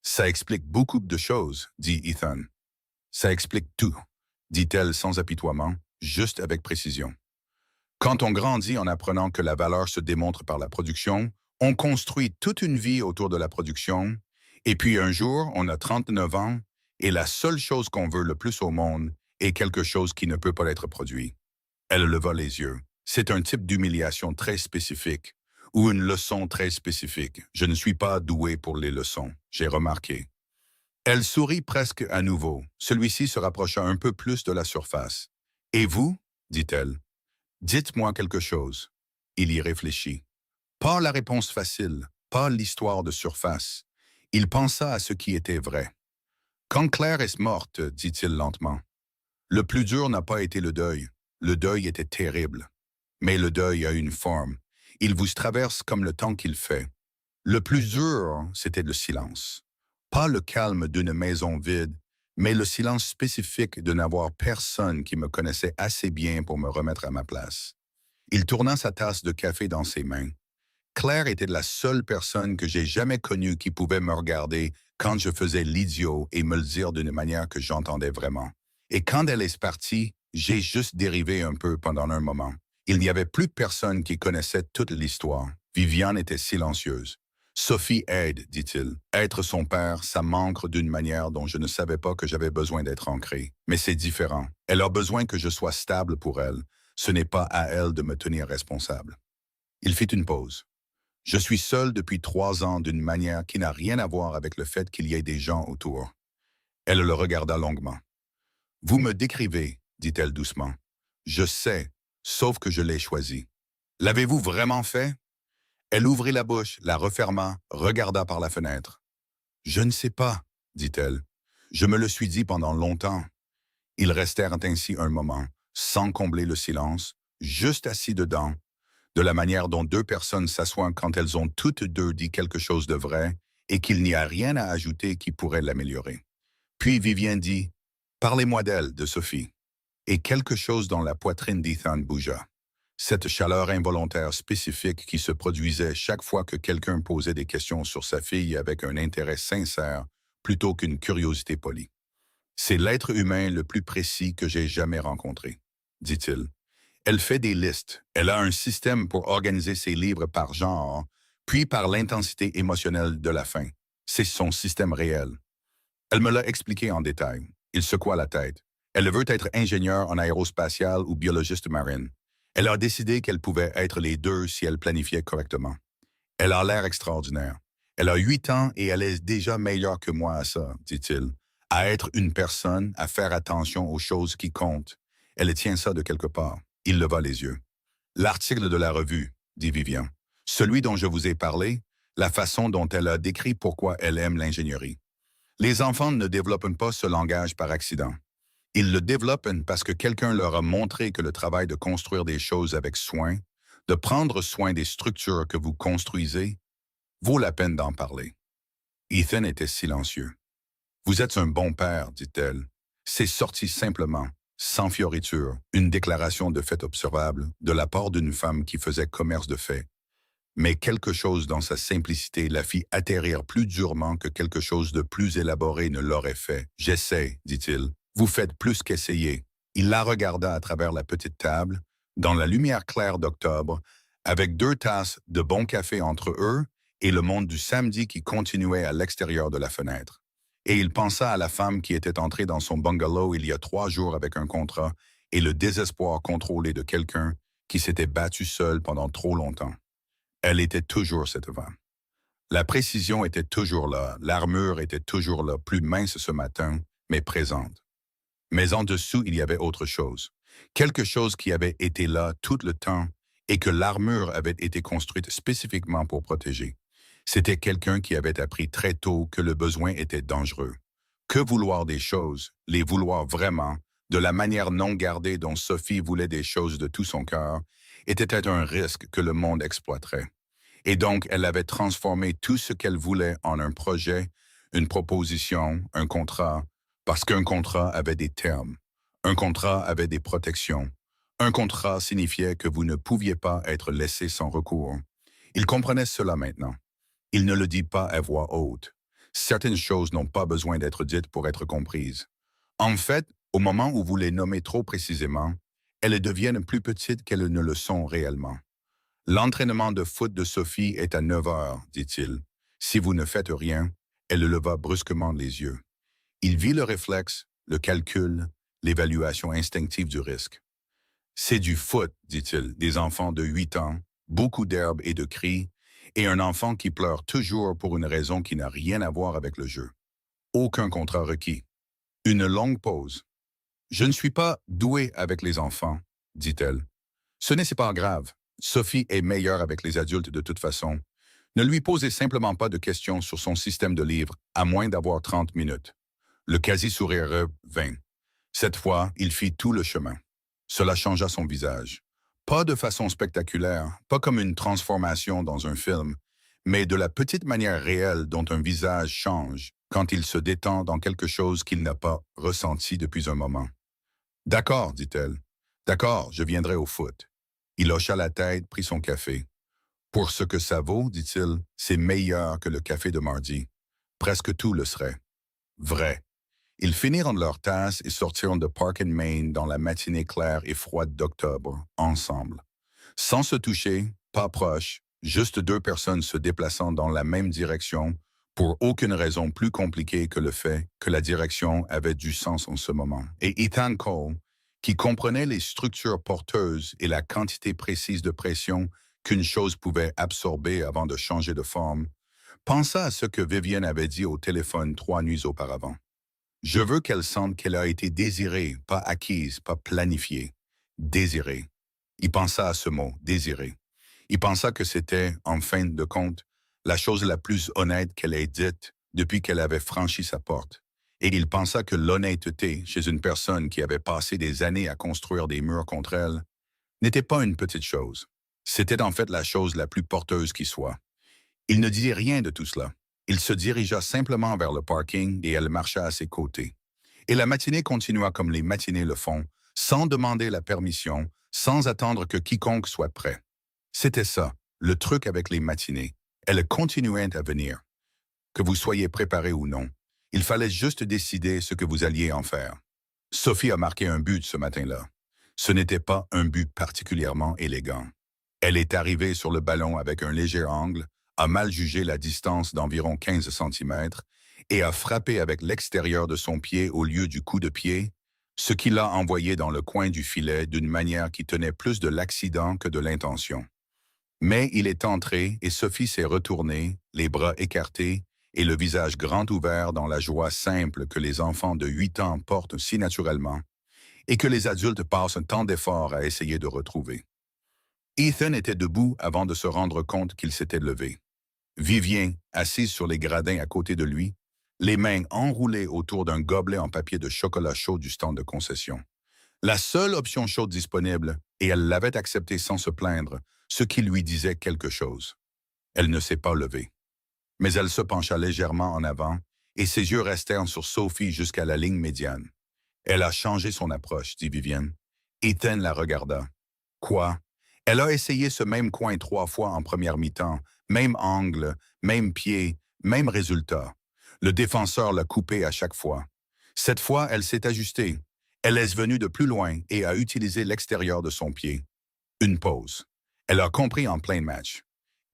Ça explique beaucoup de choses, dit Ethan. Ça explique tout, dit-elle sans apitoiement, juste avec précision. Quand on grandit en apprenant que la valeur se démontre par la production, on construit toute une vie autour de la production, et puis un jour, on a 39 ans, et la seule chose qu'on veut le plus au monde est quelque chose qui ne peut pas être produit. Elle leva les yeux. C'est un type d'humiliation très spécifique, ou une leçon très spécifique. Je ne suis pas doué pour les leçons, j'ai remarqué. Elle sourit presque à nouveau. Celui-ci se rapprocha un peu plus de la surface. Et vous? Dit-elle. Dites-moi quelque chose. Il y réfléchit. Pas la réponse facile, pas l'histoire de surface. Il pensa à ce qui était vrai. Quand Claire est morte, dit-il lentement, le plus dur n'a pas été le deuil. Le deuil était terrible. Mais le deuil a une forme. Il vous traverse comme le temps qu'il fait. Le plus dur, c'était le silence. Pas le calme d'une maison vide, mais le silence spécifique de n'avoir personne qui me connaissait assez bien pour me remettre à ma place. Il tourna sa tasse de café dans ses mains. Claire était la seule personne que j'ai jamais connue qui pouvait me regarder quand je faisais l'idiot et me le dire d'une manière que j'entendais vraiment. Et quand elle est partie, j'ai juste dérivé un peu pendant un moment. Il n'y avait plus personne qui connaissait toute l'histoire. Viviane était silencieuse. Sophie aide, dit-il. Être son père, ça m'ancre d'une manière dont je ne savais pas que j'avais besoin d'être ancré. Mais c'est différent. Elle a besoin que je sois stable pour elle. Ce n'est pas à elle de me tenir responsable. Il fit une pause. Je suis seul depuis 3 ans d'une manière qui n'a rien à voir avec le fait qu'il y ait des gens autour. Elle le regarda longuement. Vous me décrivez, dit-elle doucement. Je sais, sauf que je l'ai choisi. L'avez-vous vraiment fait? Elle ouvrit la bouche, la referma, regarda par la fenêtre. Je ne sais pas, dit-elle. Je me le suis dit pendant longtemps. Ils restèrent ainsi un moment, sans combler le silence, juste assis dedans, de la manière dont deux personnes s'assoient quand elles ont toutes deux dit quelque chose de vrai et qu'il n'y a rien à ajouter qui pourrait l'améliorer. Puis Vivien dit « Parlez-moi d'elle, de Sophie ». Et quelque chose dans la poitrine d'Ethan bougea. Cette chaleur involontaire spécifique qui se produisait chaque fois que quelqu'un posait des questions sur sa fille avec un intérêt sincère plutôt qu'une curiosité polie. « C'est l'être humain le plus précis que j'ai jamais rencontré », dit-il. Elle fait des listes. Elle a un système pour organiser ses livres par genre, puis par l'intensité émotionnelle de la fin. C'est son système réel. Elle me l'a expliqué en détail. Il secoua la tête. Elle veut être ingénieure en aérospatiale ou biologiste marine. Elle a décidé qu'elle pouvait être les deux si elle planifiait correctement. Elle a l'air extraordinaire. Elle a 8 ans et elle est déjà meilleure que moi à ça, dit-il. À être une personne, à faire attention aux choses qui comptent. Elle tient ça de quelque part. Il leva les yeux. L'article de la revue, dit Vivian. Celui dont je vous ai parlé, la façon dont elle a décrit pourquoi elle aime l'ingénierie. Les enfants ne développent pas ce langage par accident. Ils le développent parce que quelqu'un leur a montré que le travail de construire des choses avec soin, de prendre soin des structures que vous construisez, vaut la peine d'en parler. Ethan était silencieux. Vous êtes un bon père, dit-elle. C'est sorti simplement, sans fioriture, une déclaration de fait observable de la part d'une femme qui faisait commerce de faits. Mais quelque chose dans sa simplicité la fit atterrir plus durement que quelque chose de plus élaboré ne l'aurait fait. « J'essaie, dit-il. Vous faites plus qu'essayer. » Il la regarda à travers la petite table, dans la lumière claire d'octobre, avec 2 tasses de bon café entre eux et le monde du samedi qui continuait à l'extérieur de la fenêtre. Et il pensa à la femme qui était entrée dans son bungalow il y a 3 jours avec un contrat et le désespoir contrôlé de quelqu'un qui s'était battu seul pendant trop longtemps. Elle était toujours cette femme. La précision était toujours là, l'armure était toujours là, plus mince ce matin, mais présente. Mais en dessous, il y avait autre chose. Quelque chose qui avait été là tout le temps et que l'armure avait été construite spécifiquement pour protéger. C'était quelqu'un qui avait appris très tôt que le besoin était dangereux. Que vouloir des choses, les vouloir vraiment, de la manière non gardée dont Sophie voulait des choses de tout son cœur, était un risque que le monde exploiterait. Et donc, elle avait transformé tout ce qu'elle voulait en un projet, une proposition, un contrat, parce qu'un contrat avait des termes. Un contrat avait des protections. Un contrat signifiait que vous ne pouviez pas être laissé sans recours. Il comprenait cela maintenant. Il ne le dit pas à voix haute. Certaines choses n'ont pas besoin d'être dites pour être comprises. En fait, au moment où vous les nommez trop précisément, elles deviennent plus petites qu'elles ne le sont réellement. L'entraînement de foot de Sophie est à 9 heures, dit-il. Si vous ne faites rien, elle leva brusquement les yeux. Il vit le réflexe, le calcul, l'évaluation instinctive du risque. C'est du foot, dit-il, des enfants de 8 ans, beaucoup d'herbes et de cris, et un enfant qui pleure toujours pour une raison qui n'a rien à voir avec le jeu. Aucun contrat requis. Une longue pause. Je ne suis pas douée avec les enfants, dit-elle. Ce n'est pas grave. Sophie est meilleure avec les adultes de toute façon. Ne lui posez simplement pas de questions sur son système de livres, à moins d'avoir 30 minutes. Le quasi-sourire revint. Cette fois, il fit tout le chemin. Cela changea son visage. Pas de façon spectaculaire, pas comme une transformation dans un film, mais de la petite manière réelle dont un visage change quand il se détend dans quelque chose qu'il n'a pas ressenti depuis un moment. D'accord, dit-elle. D'accord, je viendrai au foot. Il hocha la tête, prit son café. Pour ce que ça vaut, dit-il, c'est meilleur que le café de mardi. Presque tout le serait. Vrai. Ils finirent leur tasse et sortirent de Park and Main dans la matinée claire et froide d'octobre, ensemble. Sans se toucher, pas proches, juste deux personnes se déplaçant dans la même direction pour aucune raison plus compliquée que le fait que la direction avait du sens en ce moment. Et Ethan Cole, qui comprenait les structures porteuses et la quantité précise de pression qu'une chose pouvait absorber avant de changer de forme, pensa à ce que Vivienne avait dit au téléphone 3 nuits auparavant. Je veux qu'elle sente qu'elle a été désirée, pas acquise, pas planifiée. Désirée. Il pensa à ce mot, désirée. Il pensa que c'était, en fin de compte, la chose la plus honnête qu'elle ait dite depuis qu'elle avait franchi sa porte. Et il pensa que l'honnêteté, chez une personne qui avait passé des années à construire des murs contre elle, n'était pas une petite chose. C'était en fait la chose la plus porteuse qui soit. Il ne dit rien de tout cela. Il se dirigea simplement vers le parking et elle marcha à ses côtés. Et la matinée continua comme les matinées le font, sans demander la permission, sans attendre que quiconque soit prêt. C'était ça, le truc avec les matinées. Elles continuaient à venir. Que vous soyez préparé ou non, il fallait juste décider ce que vous alliez en faire. Sophie a marqué un but ce matin-là. Ce n'était pas un but particulièrement élégant. Elle est arrivée sur le ballon avec un léger angle, a mal jugé la distance d'environ 15 centimètres et a frappé avec l'extérieur de son pied au lieu du coup de pied, ce qui l'a envoyé dans le coin du filet d'une manière qui tenait plus de l'accident que de l'intention. Mais il est entré et Sophie s'est retournée, les bras écartés et le visage grand ouvert dans la joie simple que les enfants de 8 ans portent si naturellement et que les adultes passent un temps d'effort à essayer de retrouver. Ethan était debout avant de se rendre compte qu'il s'était levé. Vivien, assise sur les gradins à côté de lui, les mains enroulées autour d'un gobelet en papier de chocolat chaud du stand de concession. La seule option chaude disponible, et elle l'avait acceptée sans se plaindre, ce qui lui disait quelque chose. Elle ne s'est pas levée. Mais elle se pencha légèrement en avant, et ses yeux restèrent sur Sophie jusqu'à la ligne médiane. Elle a changé son approche, dit Vivienne. Ethan la regarda. Quoi? Elle a essayé ce même coin 3 fois en première mi-temps, même angle, même pied, même résultat. Le défenseur l'a coupé à chaque fois. Cette fois, elle s'est ajustée. Elle est venue de plus loin et a utilisé l'extérieur de son pied. Une pause. Elle a compris en plein match.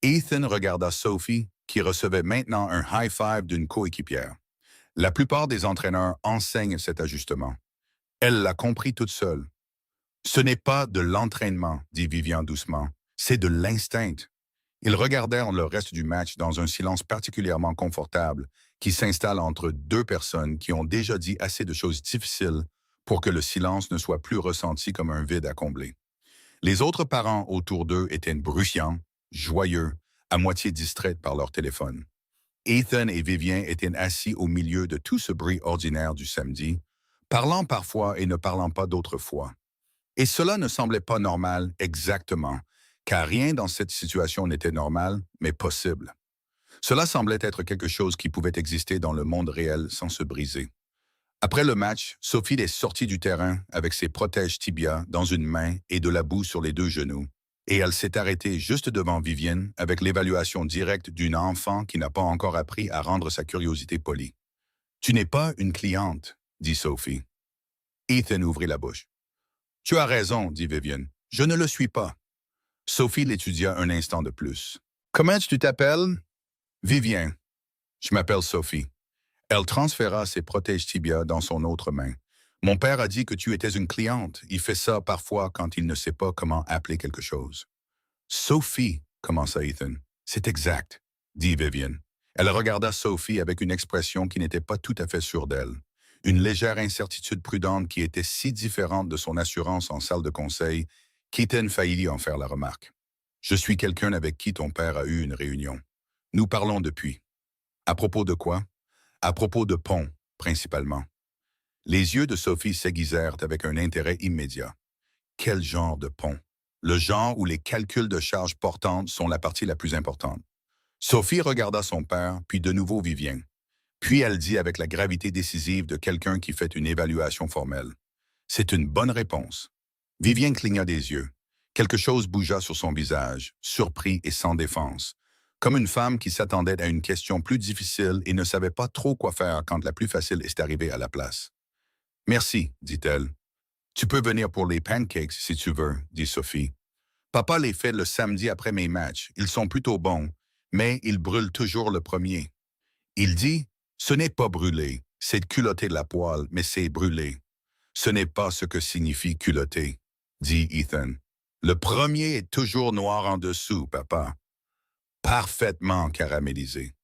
Ethan regarda Sophie, qui recevait maintenant un high five d'une coéquipière. La plupart des entraîneurs enseignent cet ajustement. Elle l'a compris toute seule. Ce n'est pas de l'entraînement, dit Vivian doucement, c'est de l'instinct. Ils regardèrent le reste du match dans un silence particulièrement confortable qui s'installe entre deux personnes qui ont déjà dit assez de choses difficiles pour que le silence ne soit plus ressenti comme un vide à combler. Les autres parents autour d'eux étaient bruyants, joyeux, à moitié distraits par leur téléphone. Ethan et Vivien étaient assis au milieu de tout ce bruit ordinaire du samedi, parlant parfois et ne parlant pas d'autre fois. Et cela ne semblait pas normal exactement, car rien dans cette situation n'était normal, mais possible. Cela semblait être quelque chose qui pouvait exister dans le monde réel sans se briser. Après le match, Sophie est sortie du terrain avec ses protèges tibia dans une main et de la boue sur les 2 genoux, et elle s'est arrêtée juste devant Vivienne avec l'évaluation directe d'une enfant qui n'a pas encore appris à rendre sa curiosité polie. « Tu n'es pas une cliente, » dit Sophie. Ethan ouvrit la bouche. « Tu as raison, » dit Vivienne. « Je ne le suis pas. » Sophie l'étudia un instant de plus. « Comment tu t'appelles? »« Vivien. »« Je m'appelle Sophie. » Elle transféra ses protèges tibia dans son autre main. « Mon père a dit que tu étais une cliente. Il fait ça parfois quand il ne sait pas comment appeler quelque chose. »« Sophie, » commença Ethan. « C'est exact, » dit Vivienne. Elle regarda Sophie avec une expression qui n'était pas tout à fait sûre d'elle. Une légère incertitude prudente qui était si différente de son assurance en salle de conseil qu'Ethan faillit en faire la remarque. Je suis quelqu'un avec qui ton père a eu une réunion. Nous parlons depuis. À propos de quoi? À propos de pont, principalement. Les yeux de Sophie s'aiguisèrent avec un intérêt immédiat. Quel genre de pont? Le genre où les calculs de charges portantes sont la partie la plus importante. Sophie regarda son père, puis de nouveau Vivien. Puis elle dit avec la gravité décisive de quelqu'un qui fait une évaluation formelle. C'est une bonne réponse. Vivien cligna des yeux. Quelque chose bougea sur son visage, surpris et sans défense, comme une femme qui s'attendait à une question plus difficile et ne savait pas trop quoi faire quand la plus facile est arrivée à la place. Merci, dit-elle. Tu peux venir pour les pancakes si tu veux, dit Sophie. Papa les fait le samedi après mes matchs. Ils sont plutôt bons, mais ils brûlent toujours le premier. Il dit, ce n'est pas brûler, c'est culotter la poêle, mais c'est brûler. Ce n'est pas ce que signifie culotter, dit Ethan. Le premier est toujours noir en dessous, papa. Parfaitement caramélisé.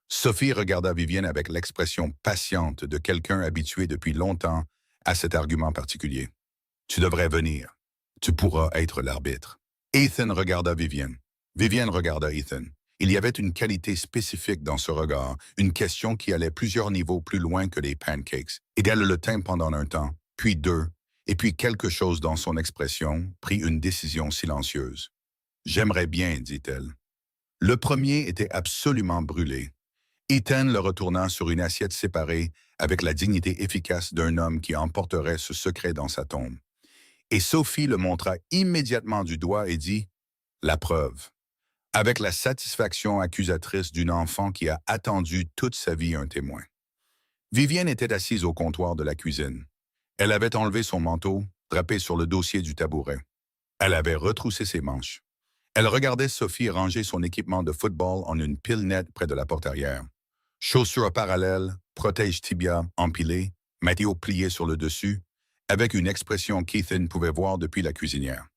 Sophie regarda Vivienne avec l'expression patiente de quelqu'un habitué depuis longtemps à cet argument particulier. Tu devrais venir. Tu pourras être l'arbitre. Ethan regarda Vivienne. Vivienne regarda Ethan. Il y avait une qualité spécifique dans ce regard, une question qui allait plusieurs niveaux plus loin que les pancakes. Et elle le tint pendant un temps, puis deux, et puis quelque chose dans son expression prit une décision silencieuse. J'aimerais bien, dit-elle. Le premier était absolument brûlé. Ethan le retourna sur une assiette séparée avec la dignité efficace d'un homme qui emporterait ce secret dans sa tombe. Et Sophie le montra immédiatement du doigt et dit « La preuve », avec la satisfaction accusatrice d'une enfant qui a attendu toute sa vie un témoin. Vivienne était assise au comptoir de la cuisine. Elle avait enlevé son manteau, drapé sur le dossier du tabouret. Elle avait retroussé ses manches. Elle regardait Sophie ranger son équipement de football en une pile nette près de la porte-arrière. Chaussures parallèles, protège-tibia empilés, maillot plié sur le dessus, avec une expression qu'Ethan pouvait voir depuis la cuisinière.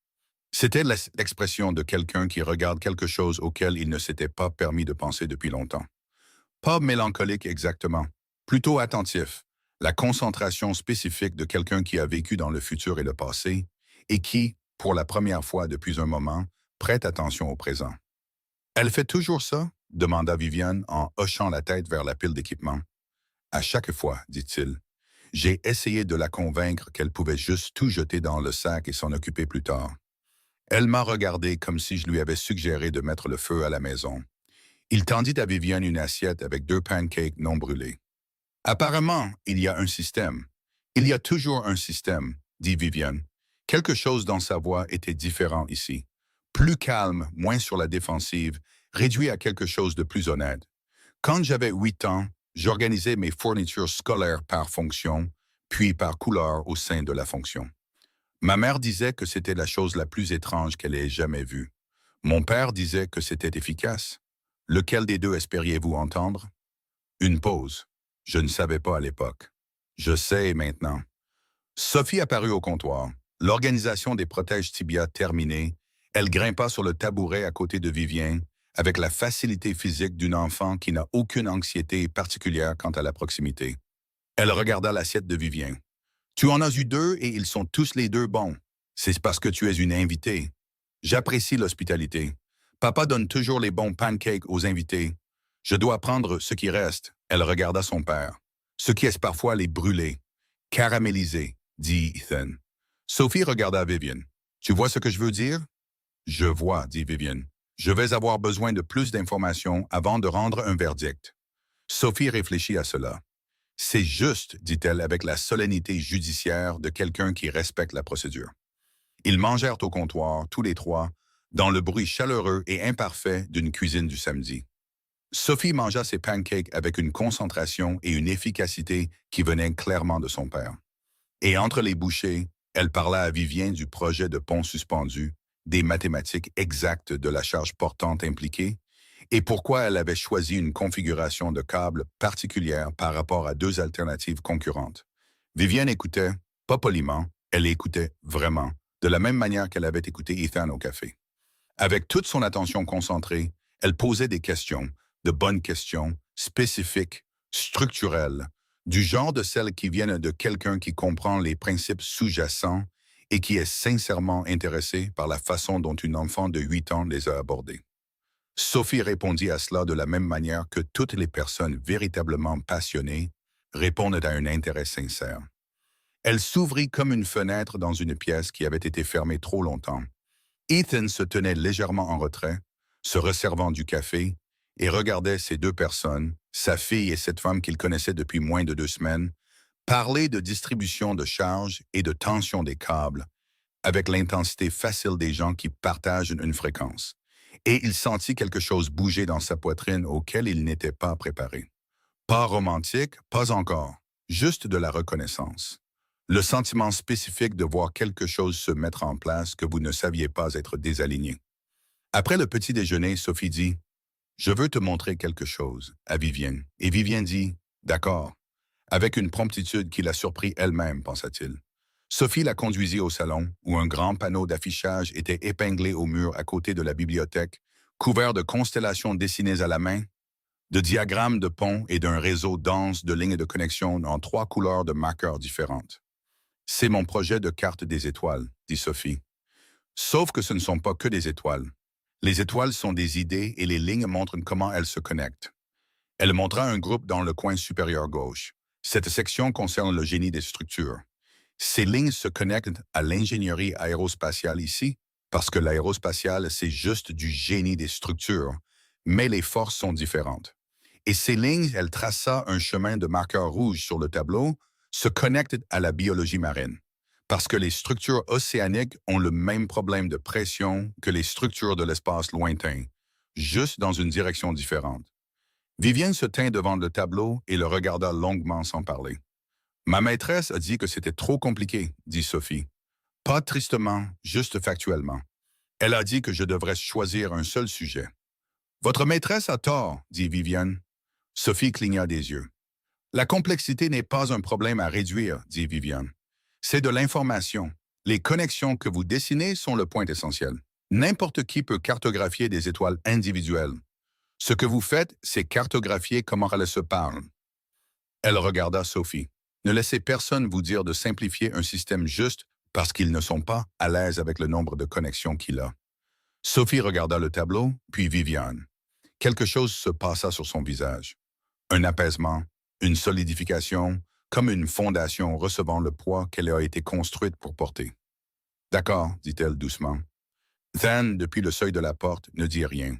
C'était l'expression de quelqu'un qui regarde quelque chose auquel il ne s'était pas permis de penser depuis longtemps. Pas mélancolique exactement, plutôt attentif, la concentration spécifique de quelqu'un qui a vécu dans le futur et le passé, et qui, pour la première fois depuis un moment, prête attention au présent. « Elle fait toujours ça ?» demanda Viviane en hochant la tête vers la pile d'équipement. « À chaque fois, dit-il. J'ai essayé de la convaincre qu'elle pouvait juste tout jeter dans le sac et s'en occuper plus tard. Elle m'a regardé comme si je lui avais suggéré de mettre le feu à la maison. Il tendit à Viviane une assiette avec 2 pancakes non brûlés. « Apparemment, il y a un système. Il y a toujours un système, dit Viviane. Quelque chose dans sa voix était différent ici. Plus calme, moins sur la défensive, réduit à quelque chose de plus honnête. Quand j'avais 8 ans, j'organisais mes fournitures scolaires par fonction, puis par couleur au sein de la fonction. Ma mère disait que c'était la chose la plus étrange qu'elle ait jamais vue. Mon père disait que c'était efficace. Lequel des deux espériez-vous entendre? Une pause. Je ne savais pas à l'époque. Je sais maintenant. Sophie apparut au comptoir. L'organisation des protèges tibia terminée, elle grimpa sur le tabouret à côté de Vivien, avec la facilité physique d'une enfant qui n'a aucune anxiété particulière quant à la proximité. Elle regarda l'assiette de Vivien. « Tu en as eu 2 et ils sont tous les 2 bons. C'est parce que tu es une invitée. J'apprécie l'hospitalité. Papa donne toujours les bons pancakes aux invités. Je dois prendre ce qui reste. » Elle regarda son père. « Ce qui est parfois les brûler. Caraméliser, dit Ethan. Sophie regarda Vivienne. « Tu vois ce que je veux dire? »« Je vois, dit Vivienne. Je vais avoir besoin de plus d'informations avant de rendre un verdict. » Sophie réfléchit à cela. « C'est juste, dit-elle avec la solennité judiciaire de quelqu'un qui respecte la procédure. » Ils mangèrent au comptoir, tous les 3, dans le bruit chaleureux et imparfait d'une cuisine du samedi. Sophie mangea ses pancakes avec une concentration et une efficacité qui venaient clairement de son père. Et entre les bouchées, elle parla à Vivien du projet de pont suspendu, des mathématiques exactes de la charge portante impliquée, et pourquoi elle avait choisi une configuration de câble particulière par rapport à 2 alternatives concurrentes. Vivienne écoutait, pas poliment, elle écoutait vraiment, de la même manière qu'elle avait écouté Ethan au café. Avec toute son attention concentrée, elle posait des questions, de bonnes questions, spécifiques, structurelles, du genre de celles qui viennent de quelqu'un qui comprend les principes sous-jacents et qui est sincèrement intéressé par la façon dont une enfant de 8 ans les a abordés. Sophie répondit à cela de la même manière que toutes les personnes véritablement passionnées répondent à un intérêt sincère. Elle s'ouvrit comme une fenêtre dans une pièce qui avait été fermée trop longtemps. Ethan se tenait légèrement en retrait, se resservant du café, et regardait ces deux personnes, sa fille et cette femme qu'il connaissait depuis moins de 2 semaines, parler de distribution de charges et de tension des câbles, avec l'intensité facile des gens qui partagent une fréquence. Et il sentit quelque chose bouger dans sa poitrine auquel il n'était pas préparé. Pas romantique, pas encore, juste de la reconnaissance. Le sentiment spécifique de voir quelque chose se mettre en place que vous ne saviez pas être désaligné. Après le petit déjeuner, Sophie dit « Je veux te montrer quelque chose » à Vivienne. Et Vivienne dit « D'accord », avec une promptitude qui l'a surpris elle-même, pensa-t-il. Sophie la conduisit au salon, où un grand panneau d'affichage était épinglé au mur à côté de la bibliothèque, couvert de constellations dessinées à la main, de diagrammes de ponts et d'un réseau dense de lignes de connexion en 3 couleurs de marqueurs différentes. « C'est mon projet de carte des étoiles », dit Sophie. Sauf que ce ne sont pas que des étoiles. Les étoiles sont des idées et les lignes montrent comment elles se connectent. Elle montra un groupe dans le coin supérieur gauche. Cette section concerne le génie des structures. Ces lignes se connectent à l'ingénierie aérospatiale ici, parce que l'aérospatiale, c'est juste du génie des structures, mais les forces sont différentes. Et ces lignes, elle traça un chemin de marqueurs rouges sur le tableau, se connectent à la biologie marine. Parce que les structures océaniques ont le même problème de pression que les structures de l'espace lointain, juste dans une direction différente. Vivienne se tint devant le tableau et le regarda longuement sans parler. « Ma maîtresse a dit que c'était trop compliqué, » dit Sophie. « Pas tristement, juste factuellement. Elle a dit que je devrais choisir un seul sujet. »« Votre maîtresse a tort, » dit Vivienne. Sophie cligna des yeux. « La complexité n'est pas un problème à réduire, » dit Vivienne. « C'est de l'information. Les connexions que vous dessinez sont le point essentiel. N'importe qui peut cartographier des étoiles individuelles. Ce que vous faites, c'est cartographier comment elles se parlent. » Elle regarda Sophie. « Ne laissez personne vous dire de simplifier un système juste parce qu'ils ne sont pas à l'aise avec le nombre de connexions qu'il a. » Sophie regarda le tableau, puis Viviane. Quelque chose se passa sur son visage. Un apaisement, une solidification, comme une fondation recevant le poids qu'elle a été construite pour porter. « D'accord, » dit-elle doucement. Than, depuis le seuil de la porte, ne dit rien.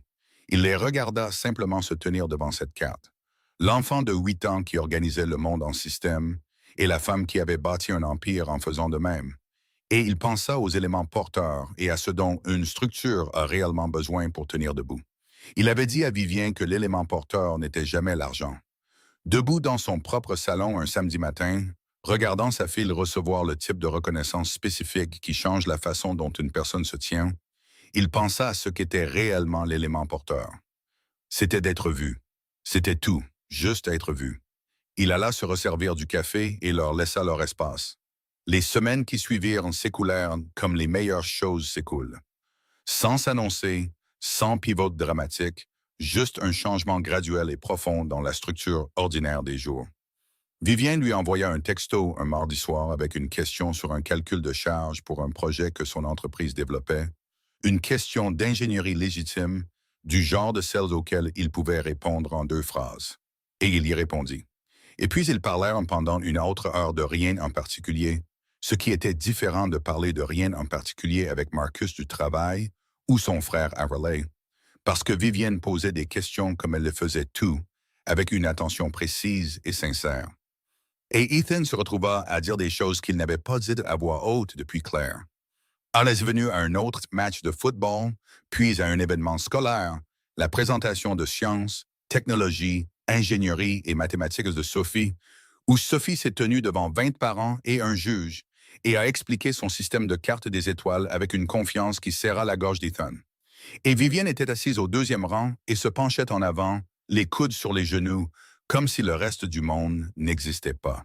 Il les regarda simplement se tenir devant cette carte. L'enfant de 8 ans qui organisait le monde en système et la femme qui avait bâti un empire en faisant de même. Et il pensa aux éléments porteurs et à ce dont une structure a réellement besoin pour tenir debout. Il avait dit à Vivien que l'élément porteur n'était jamais l'argent. Debout dans son propre salon un samedi matin, regardant sa fille recevoir le type de reconnaissance spécifique qui change la façon dont une personne se tient, il pensa à ce qu'était réellement l'élément porteur. C'était d'être vu. C'était tout, juste être vu. Il alla se resservir du café et leur laissa leur espace. Les semaines qui suivirent s'écoulèrent comme les meilleures choses s'écoulent. Sans s'annoncer, sans pivot dramatique, juste un changement graduel et profond dans la structure ordinaire des jours. Vivien lui envoya un texto un mardi soir avec une question sur un calcul de charge pour un projet que son entreprise développait, une question d'ingénierie légitime, du genre de celles auxquelles il pouvait répondre en 2 phrases. Et il y répondit. Et puis ils parlèrent pendant une autre heure de rien en particulier, ce qui était différent de parler de rien en particulier avec Marcus du travail ou son frère Harley, parce que Vivienne posait des questions comme elle le faisait tout, avec une attention précise et sincère. Et Ethan se retrouva à dire des choses qu'il n'avait pas dites à voix haute depuis Claire. En est venu à un autre match de football, puis à un événement scolaire, la présentation de sciences, technologie, ingénierie et mathématiques de Sophie, où Sophie s'est tenue devant 20 parents et un juge et a expliqué son système de carte des étoiles avec une confiance qui serra la gorge d'Ethan. Et Vivienne était assise au 2e rang et se penchait en avant, les coudes sur les genoux, comme si le reste du monde n'existait pas.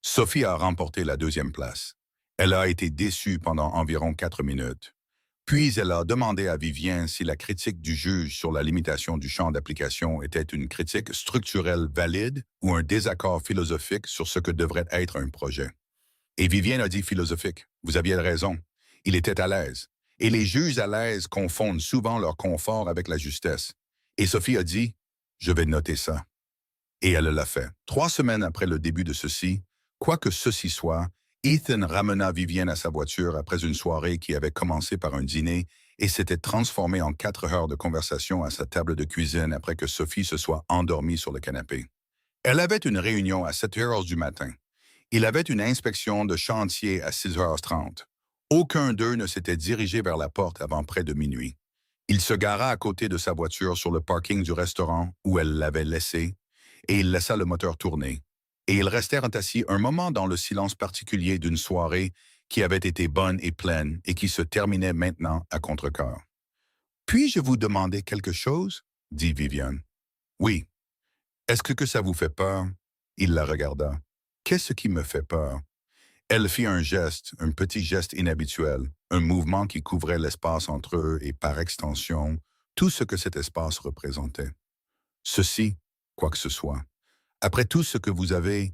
Sophie a remporté la 2e place. Elle a été déçue pendant environ 4 minutes. Puis elle a demandé à Vivien si la critique du juge sur la limitation du champ d'application était une critique structurelle valide ou un désaccord philosophique sur ce que devrait être un projet. Et Vivien a dit philosophique. Vous aviez raison. Il était à l'aise. Et les juges à l'aise confondent souvent leur confort avec la justesse. Et Sophie a dit, je vais noter ça. Et elle l'a fait. 3 semaines après le début de ceci, quoi que ceci soit, Ethan ramena Vivienne à sa voiture après une soirée qui avait commencé par un dîner et s'était transformée en 4 heures de conversation à sa table de cuisine après que Sophie se soit endormie sur le canapé. Elle avait une réunion à 7 heures du matin. Il avait une inspection de chantier à 6h30. Aucun d'eux ne s'était dirigé vers la porte avant près de minuit. Il se gara à côté de sa voiture sur le parking du restaurant où elle l'avait laissé et il laissa le moteur tourner. Et ils restèrent assis un moment dans le silence particulier d'une soirée qui avait été bonne et pleine et qui se terminait maintenant à contre-cœur. « Puis-je vous demander quelque chose? » dit Viviane. « Oui. Est-ce que ça vous fait peur? » Il la regarda. « Qu'est-ce qui me fait peur? » Elle fit un geste, un petit geste inhabituel, un mouvement qui couvrait l'espace entre eux et par extension, tout ce que cet espace représentait. « Ceci, quoi que ce soit. Après tout ce que vous avez... »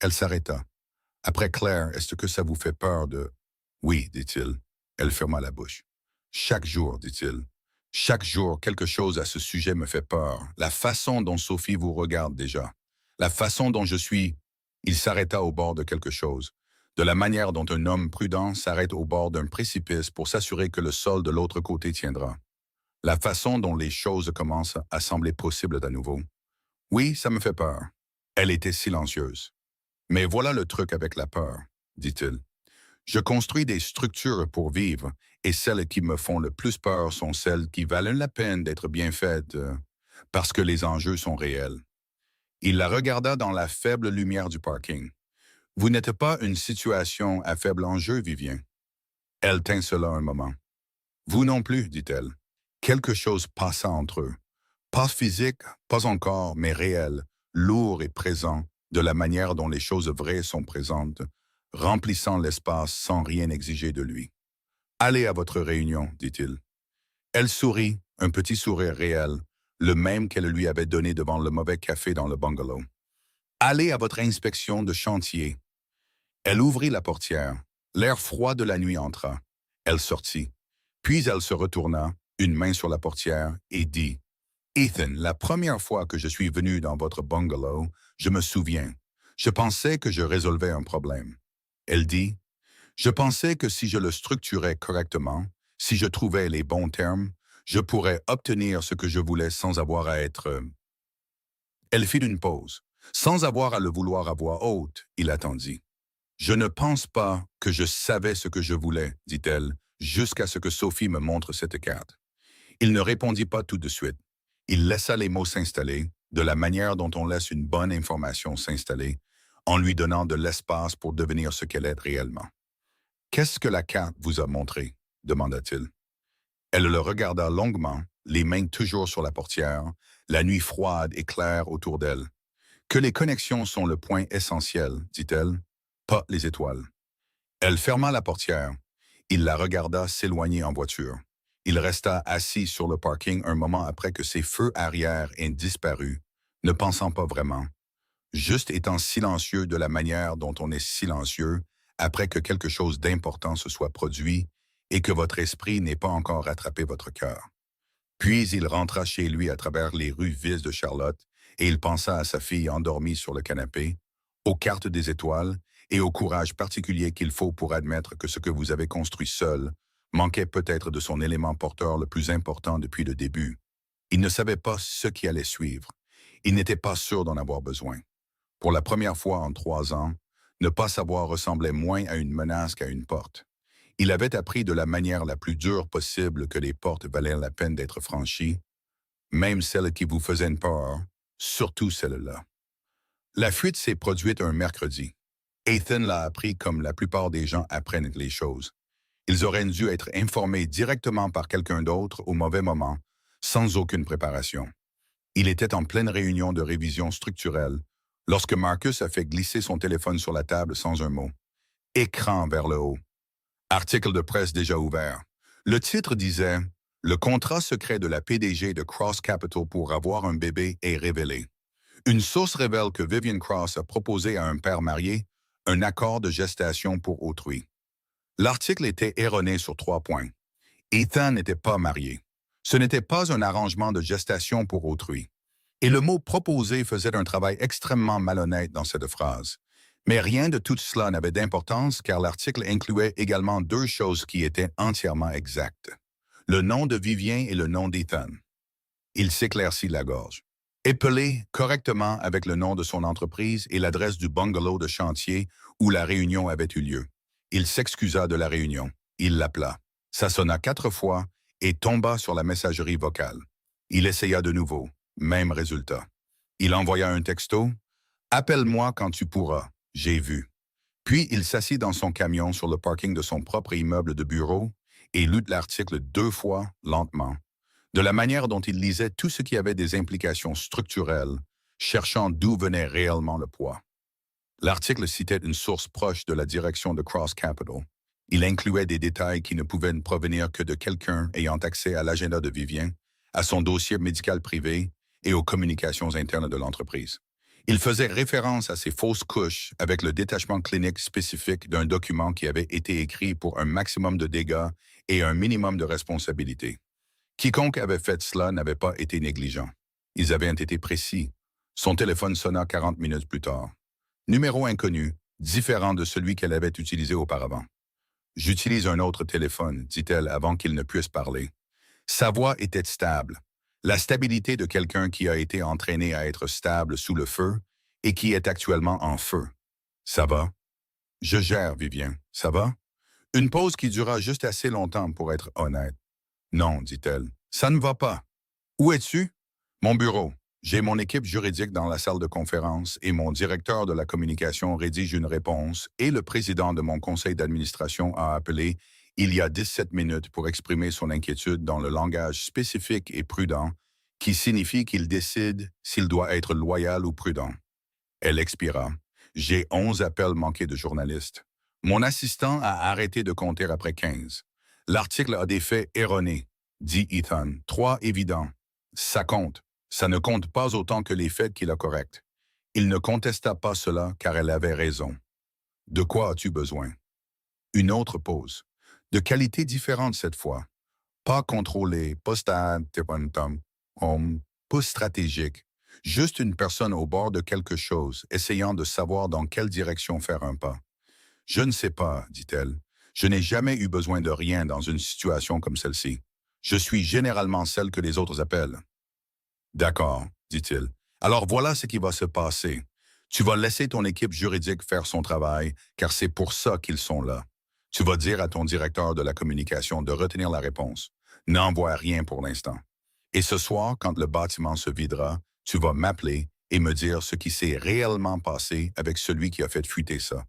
Elle s'arrêta. « Après Claire, est-ce que ça vous fait peur de... » « Oui, dit-il. » Elle ferma la bouche. « Chaque jour, dit-il. Chaque jour, quelque chose à ce sujet me fait peur. La façon dont Sophie vous regarde déjà. La façon dont je suis... » Il s'arrêta au bord de quelque chose. De la manière dont un homme prudent s'arrête au bord d'un précipice pour s'assurer que le sol de l'autre côté tiendra. La façon dont les choses commencent à sembler possibles à nouveau. « Oui, ça me fait peur. » Elle était silencieuse. « Mais voilà le truc avec la peur, dit-il. Je construis des structures pour vivre, et celles qui me font le plus peur sont celles qui valent la peine d'être bien faites, parce que les enjeux sont réels. » Il la regarda dans la faible lumière du parking. « Vous n'êtes pas une situation à faible enjeu, Vivien. » Elle tincela un moment. « Vous non plus, dit-elle. Quelque chose passa entre eux. Pas physique, pas encore, mais réel, lourd et présent, de la manière dont les choses vraies sont présentes, remplissant l'espace sans rien exiger de lui. « Allez à votre réunion, dit-il. » Elle sourit, un petit sourire réel, le même qu'elle lui avait donné devant le mauvais café dans le bungalow. « Allez à votre inspection de chantier. » Elle ouvrit la portière. L'air froid de la nuit entra. Elle sortit. Puis elle se retourna, une main sur la portière, et dit « Ethan, la première fois que je suis venu dans votre bungalow, je me souviens. Je pensais que je résolvais un problème. » Elle dit « Je pensais que si je le structurais correctement, si je trouvais les bons termes, je pourrais obtenir ce que je voulais sans avoir à être... » Elle fit une pause. Sans avoir à le vouloir à voix haute, il attendit. « Je ne pense pas que je savais ce que je voulais, dit-elle, jusqu'à ce que Sophie me montre cette carte. » Il ne répondit pas tout de suite. Il laissa les mots s'installer, de la manière dont on laisse une bonne information s'installer, en lui donnant de l'espace pour devenir ce qu'elle est réellement. « Qu'est-ce que la carte vous a montré? » demanda-t-il. Elle le regarda longuement, les mains toujours sur la portière, la nuit froide et claire autour d'elle. « Que les connexions sont le point essentiel, dit-elle, pas les étoiles. » Elle ferma la portière. Il la regarda s'éloigner en voiture. Il resta assis sur le parking un moment après que ses feux arrière aient disparu, ne pensant pas vraiment, juste étant silencieux de la manière dont on est silencieux après que quelque chose d'important se soit produit et que votre esprit n'ait pas encore rattrapé votre cœur. Puis il rentra chez lui à travers les rues vides de Charlotte et il pensa à sa fille endormie sur le canapé, aux cartes des étoiles et au courage particulier qu'il faut pour admettre que ce que vous avez construit seul manquait peut-être de son élément porteur le plus important depuis le début. Il ne savait pas ce qui allait suivre. Il n'était pas sûr d'en avoir besoin. Pour la première fois en 3 ans, ne pas savoir ressemblait moins à une menace qu'à une porte. Il avait appris de la manière la plus dure possible que les portes valaient la peine d'être franchies, même celles qui vous faisaient peur, surtout celles-là. La fuite s'est produite un mercredi. Ethan l'a appris comme la plupart des gens apprennent les choses. Ils auraient dû être informés directement par quelqu'un d'autre au mauvais moment, sans aucune préparation. Il était en pleine réunion de révision structurelle lorsque Marcus a fait glisser son téléphone sur la table sans un mot. Écran vers le haut. Article de presse déjà ouvert. Le titre disait « Le contrat secret de la PDG de Cross Capital pour avoir un bébé est révélé ». Une source révèle que Vivian Cross a proposé à un père marié un accord de gestation pour autrui. L'article était erroné sur 3 points. Ethan n'était pas marié. Ce n'était pas un arrangement de gestation pour autrui. Et le mot proposé faisait un travail extrêmement malhonnête dans cette phrase. Mais rien de tout cela n'avait d'importance car l'article incluait également 2 choses qui étaient entièrement exactes. Le nom de Vivien et le nom d'Ethan. Il s'éclaircit la gorge. Épelé correctement avec le nom de son entreprise et l'adresse du bungalow de chantier où la réunion avait eu lieu. Il s'excusa de la réunion. Il l'appela. Ça sonna 4 fois et tomba sur la messagerie vocale. Il essaya de nouveau. Même résultat. Il envoya un texto. « Appelle-moi quand tu pourras. J'ai vu. » Puis il s'assit dans son camion sur le parking de son propre immeuble de bureau et lut l'article 2 fois, lentement, de la manière dont il lisait tout ce qui avait des implications structurelles, cherchant d'où venait réellement le poids. L'article citait une source proche de la direction de Cross Capital. Il incluait des détails qui ne pouvaient provenir que de quelqu'un ayant accès à l'agenda de Vivien, à son dossier médical privé et aux communications internes de l'entreprise. Il faisait référence à ces fausses couches avec le détachement clinique spécifique d'un document qui avait été écrit pour un maximum de dégâts et un minimum de responsabilité. Quiconque avait fait cela n'avait pas été négligent. Ils avaient été précis. Son téléphone sonna 40 minutes plus tard. Numéro inconnu, différent de celui qu'elle avait utilisé auparavant. « J'utilise un autre téléphone », dit-elle avant qu'il ne puisse parler. Sa voix était stable. La stabilité de quelqu'un qui a été entraîné à être stable sous le feu et qui est actuellement en feu. « Ça va? »« Je gère, Vivien. Ça va? » Une pause qui dura juste assez longtemps pour être honnête. « Non, dit-elle. Ça ne va pas. »« Où es-tu? »« Mon bureau. J'ai mon équipe juridique dans la salle de conférence et mon directeur de la communication rédige une réponse et le président de mon conseil d'administration a appelé il y a 17 minutes pour exprimer son inquiétude dans le langage spécifique et prudent qui signifie qu'il décide s'il doit être loyal ou prudent. Elle expira. J'ai 11 appels manqués de journalistes. Mon assistant a arrêté de compter après 15. L'article a des faits erronés, dit Ethan. 3 évidents. Ça compte. Ça ne compte pas autant que les faits qu'il a corrects. Il ne contesta pas cela car elle avait raison. De quoi as-tu besoin? Une autre pause. De qualité différente cette fois. Pas contrôlé, pas stable, pas stratégique. Juste une personne au bord de quelque chose, essayant de savoir dans quelle direction faire un pas. Je ne sais pas, dit-elle. Je n'ai jamais eu besoin de rien dans une situation comme celle-ci. Je suis généralement celle que les autres appellent. D'accord, dit-il. Alors voilà ce qui va se passer. Tu vas laisser ton équipe juridique faire son travail, car c'est pour ça qu'ils sont là. Tu vas dire à ton directeur de la communication de retenir la réponse. N'envoie rien pour l'instant. Et ce soir, quand le bâtiment se videra, tu vas m'appeler et me dire ce qui s'est réellement passé avec celui qui a fait fuiter ça.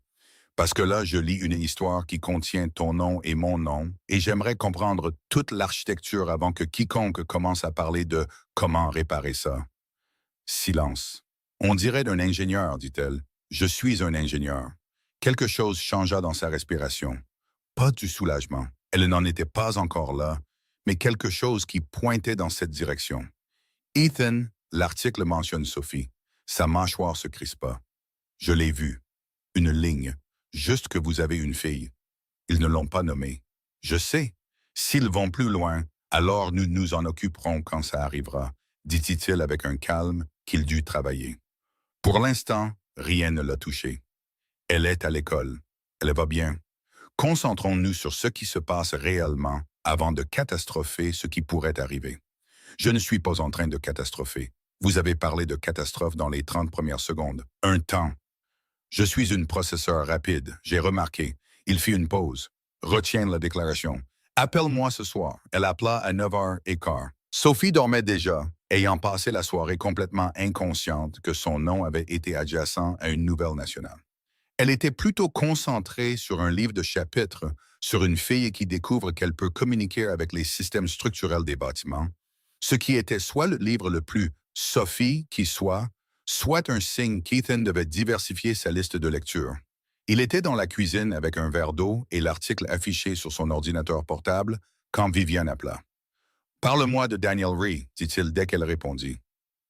Parce que là, je lis une histoire qui contient ton nom et mon nom, et j'aimerais comprendre toute l'architecture avant que quiconque commence à parler de comment réparer ça. Silence. On dirait d'un ingénieur, dit-elle. Je suis un ingénieur. Quelque chose changea dans sa respiration. Pas du soulagement. Elle n'en était pas encore là, mais quelque chose qui pointait dans cette direction. Ethan, l'article mentionne Sophie. Sa mâchoire se crispa. Je l'ai vue. Une ligne. Juste que vous avez une fille. Ils ne l'ont pas nommée. Je sais. S'ils vont plus loin, alors nous nous en occuperons quand ça arrivera, dit-il avec un calme qu'il dut travailler. Pour l'instant, rien ne l'a touchée. Elle est à l'école. Elle va bien. Concentrons-nous sur ce qui se passe réellement avant de catastropher ce qui pourrait arriver. Je ne suis pas en train de catastropher. Vous avez parlé de catastrophe dans les 30 premières secondes. Un temps. Je suis une processeur rapide, j'ai remarqué. Il fit une pause. Retiens la déclaration. Appelle-moi ce soir. Elle appela à 9h15. Sophie dormait déjà, ayant passé la soirée complètement inconsciente que son nom avait été adjacent à une nouvelle nationale. Elle était plutôt concentrée sur un livre de chapitres sur une fille qui découvre qu'elle peut communiquer avec les systèmes structurels des bâtiments, ce qui était soit le livre le plus Sophie qui soit un signe qu'Ethan devait diversifier sa liste de lecture. Il était dans la cuisine avec un verre d'eau et l'article affiché sur son ordinateur portable quand Viviane appela. Parle-moi de Daniel Rhee, dit-il dès qu'elle répondit.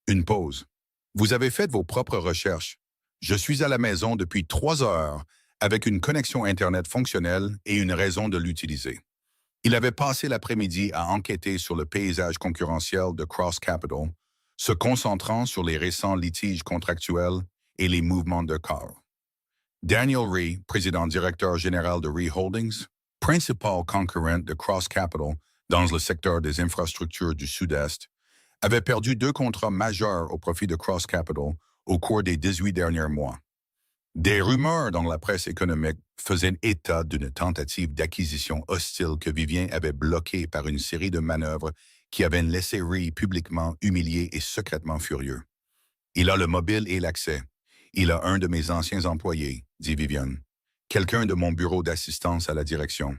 Une pause. Vous avez fait vos propres recherches. Je suis à la maison depuis 3 heures avec une connexion Internet fonctionnelle et une raison de l'utiliser. Il avait passé l'après-midi à enquêter sur le paysage concurrentiel de Cross Capital, se concentrant sur les récents litiges contractuels et les mouvements de corps. Daniel Rhee, président-directeur général de Rhee Holdings, principal concurrent de Cross Capital dans le secteur des infrastructures du Sud-Est, avait perdu 2 contrats majeurs au profit de Cross Capital au cours des 18 derniers mois. Des rumeurs dans la presse économique faisaient état d'une tentative d'acquisition hostile que Vivien avait bloquée par une série de manœuvres qui avaient laissé Rhee publiquement humilié et secrètement furieux. Il a le mobile et l'accès. Il a un de mes anciens employés, dit Viviane. Quelqu'un de mon bureau d'assistance à la direction.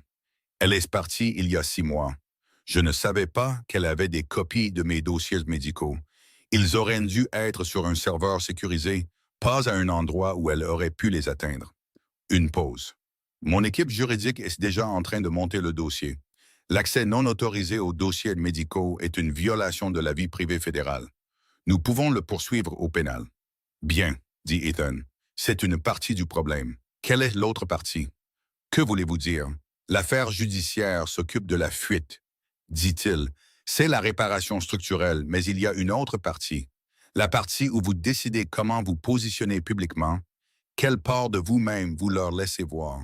Elle est partie il y a 6 mois. Je ne savais pas qu'elle avait des copies de mes dossiers médicaux. Ils auraient dû être sur un serveur sécurisé, pas à un endroit où elle aurait pu les atteindre. Une pause. Mon équipe juridique est déjà en train de monter le dossier. L'accès non autorisé aux dossiers médicaux est une violation de la vie privée fédérale. Nous pouvons le poursuivre au pénal. Bien, dit Ethan. C'est une partie du problème. Quelle est l'autre partie? Que voulez-vous dire? L'affaire judiciaire s'occupe de la fuite, dit-il. C'est la réparation structurelle, mais il y a une autre partie. La partie où vous décidez comment vous positionnez publiquement, quelle part de vous-même vous leur laissez voir.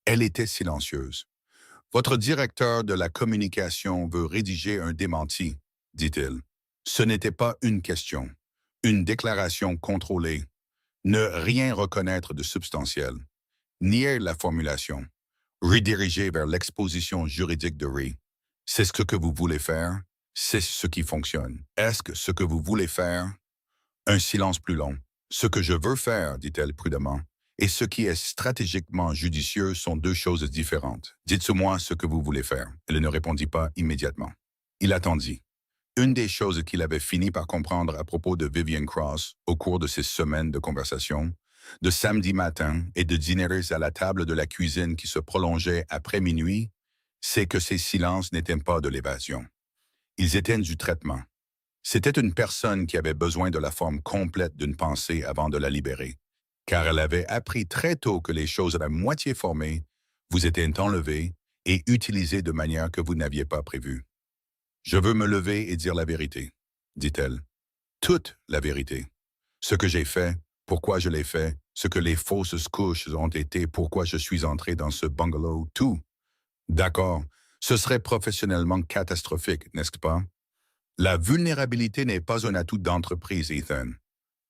Elle était silencieuse. Votre directeur de la communication veut rédiger un démenti, dit-il. Ce n'était pas une question, une déclaration contrôlée. Ne rien reconnaître de substantiel. Nier la formulation. Rediriger vers l'exposition juridique de Rhee. C'est ce que vous voulez faire? C'est ce qui fonctionne. Est-ce que ce que vous voulez faire? Un silence plus long. Ce que je veux faire, dit-elle prudemment, et ce qui est stratégiquement judicieux sont 2 choses différentes. Dites-moi ce que vous voulez faire. Elle ne répondit pas immédiatement. Il attendit. Une des choses qu'il avait fini par comprendre à propos de Vivian Cross au cours de ces semaines de conversation, de samedi matin et de dîners à la table de la cuisine qui se prolongeaient après minuit, c'est que ces silences n'étaient pas de l'évasion. Ils étaient du traitement. C'était une personne qui avait besoin de la forme complète d'une pensée avant de la libérer, car elle avait appris très tôt que les choses à la moitié formées vous étaient enlevées et utilisées de manière que vous n'aviez pas prévue. Je veux me lever et dire la vérité, dit-elle. Toute la vérité. Ce que j'ai fait, pourquoi je l'ai fait, ce que les fausses couches ont été, pourquoi je suis entré dans ce bungalow, tout. D'accord, ce serait professionnellement catastrophique, n'est-ce pas? La vulnérabilité n'est pas un atout d'entreprise, Ethan.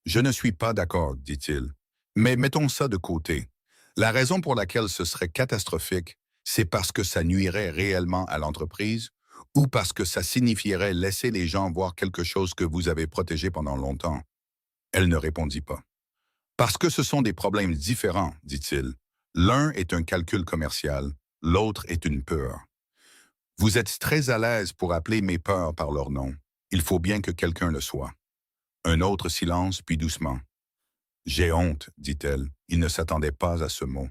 Je ne suis pas d'accord, dit-il. Mais mettons ça de côté. La raison pour laquelle ce serait catastrophique, c'est parce que ça nuirait réellement à l'entreprise ou parce que ça signifierait laisser les gens voir quelque chose que vous avez protégé pendant longtemps. Elle ne répondit pas. Parce que ce sont des problèmes différents, dit-il. L'un est un calcul commercial, l'autre est une peur. Vous êtes très à l'aise pour appeler mes peurs par leur nom. Il faut bien que quelqu'un le soit. Un autre silence, puis doucement. J'ai honte, dit-elle. Il ne s'attendait pas à ce mot.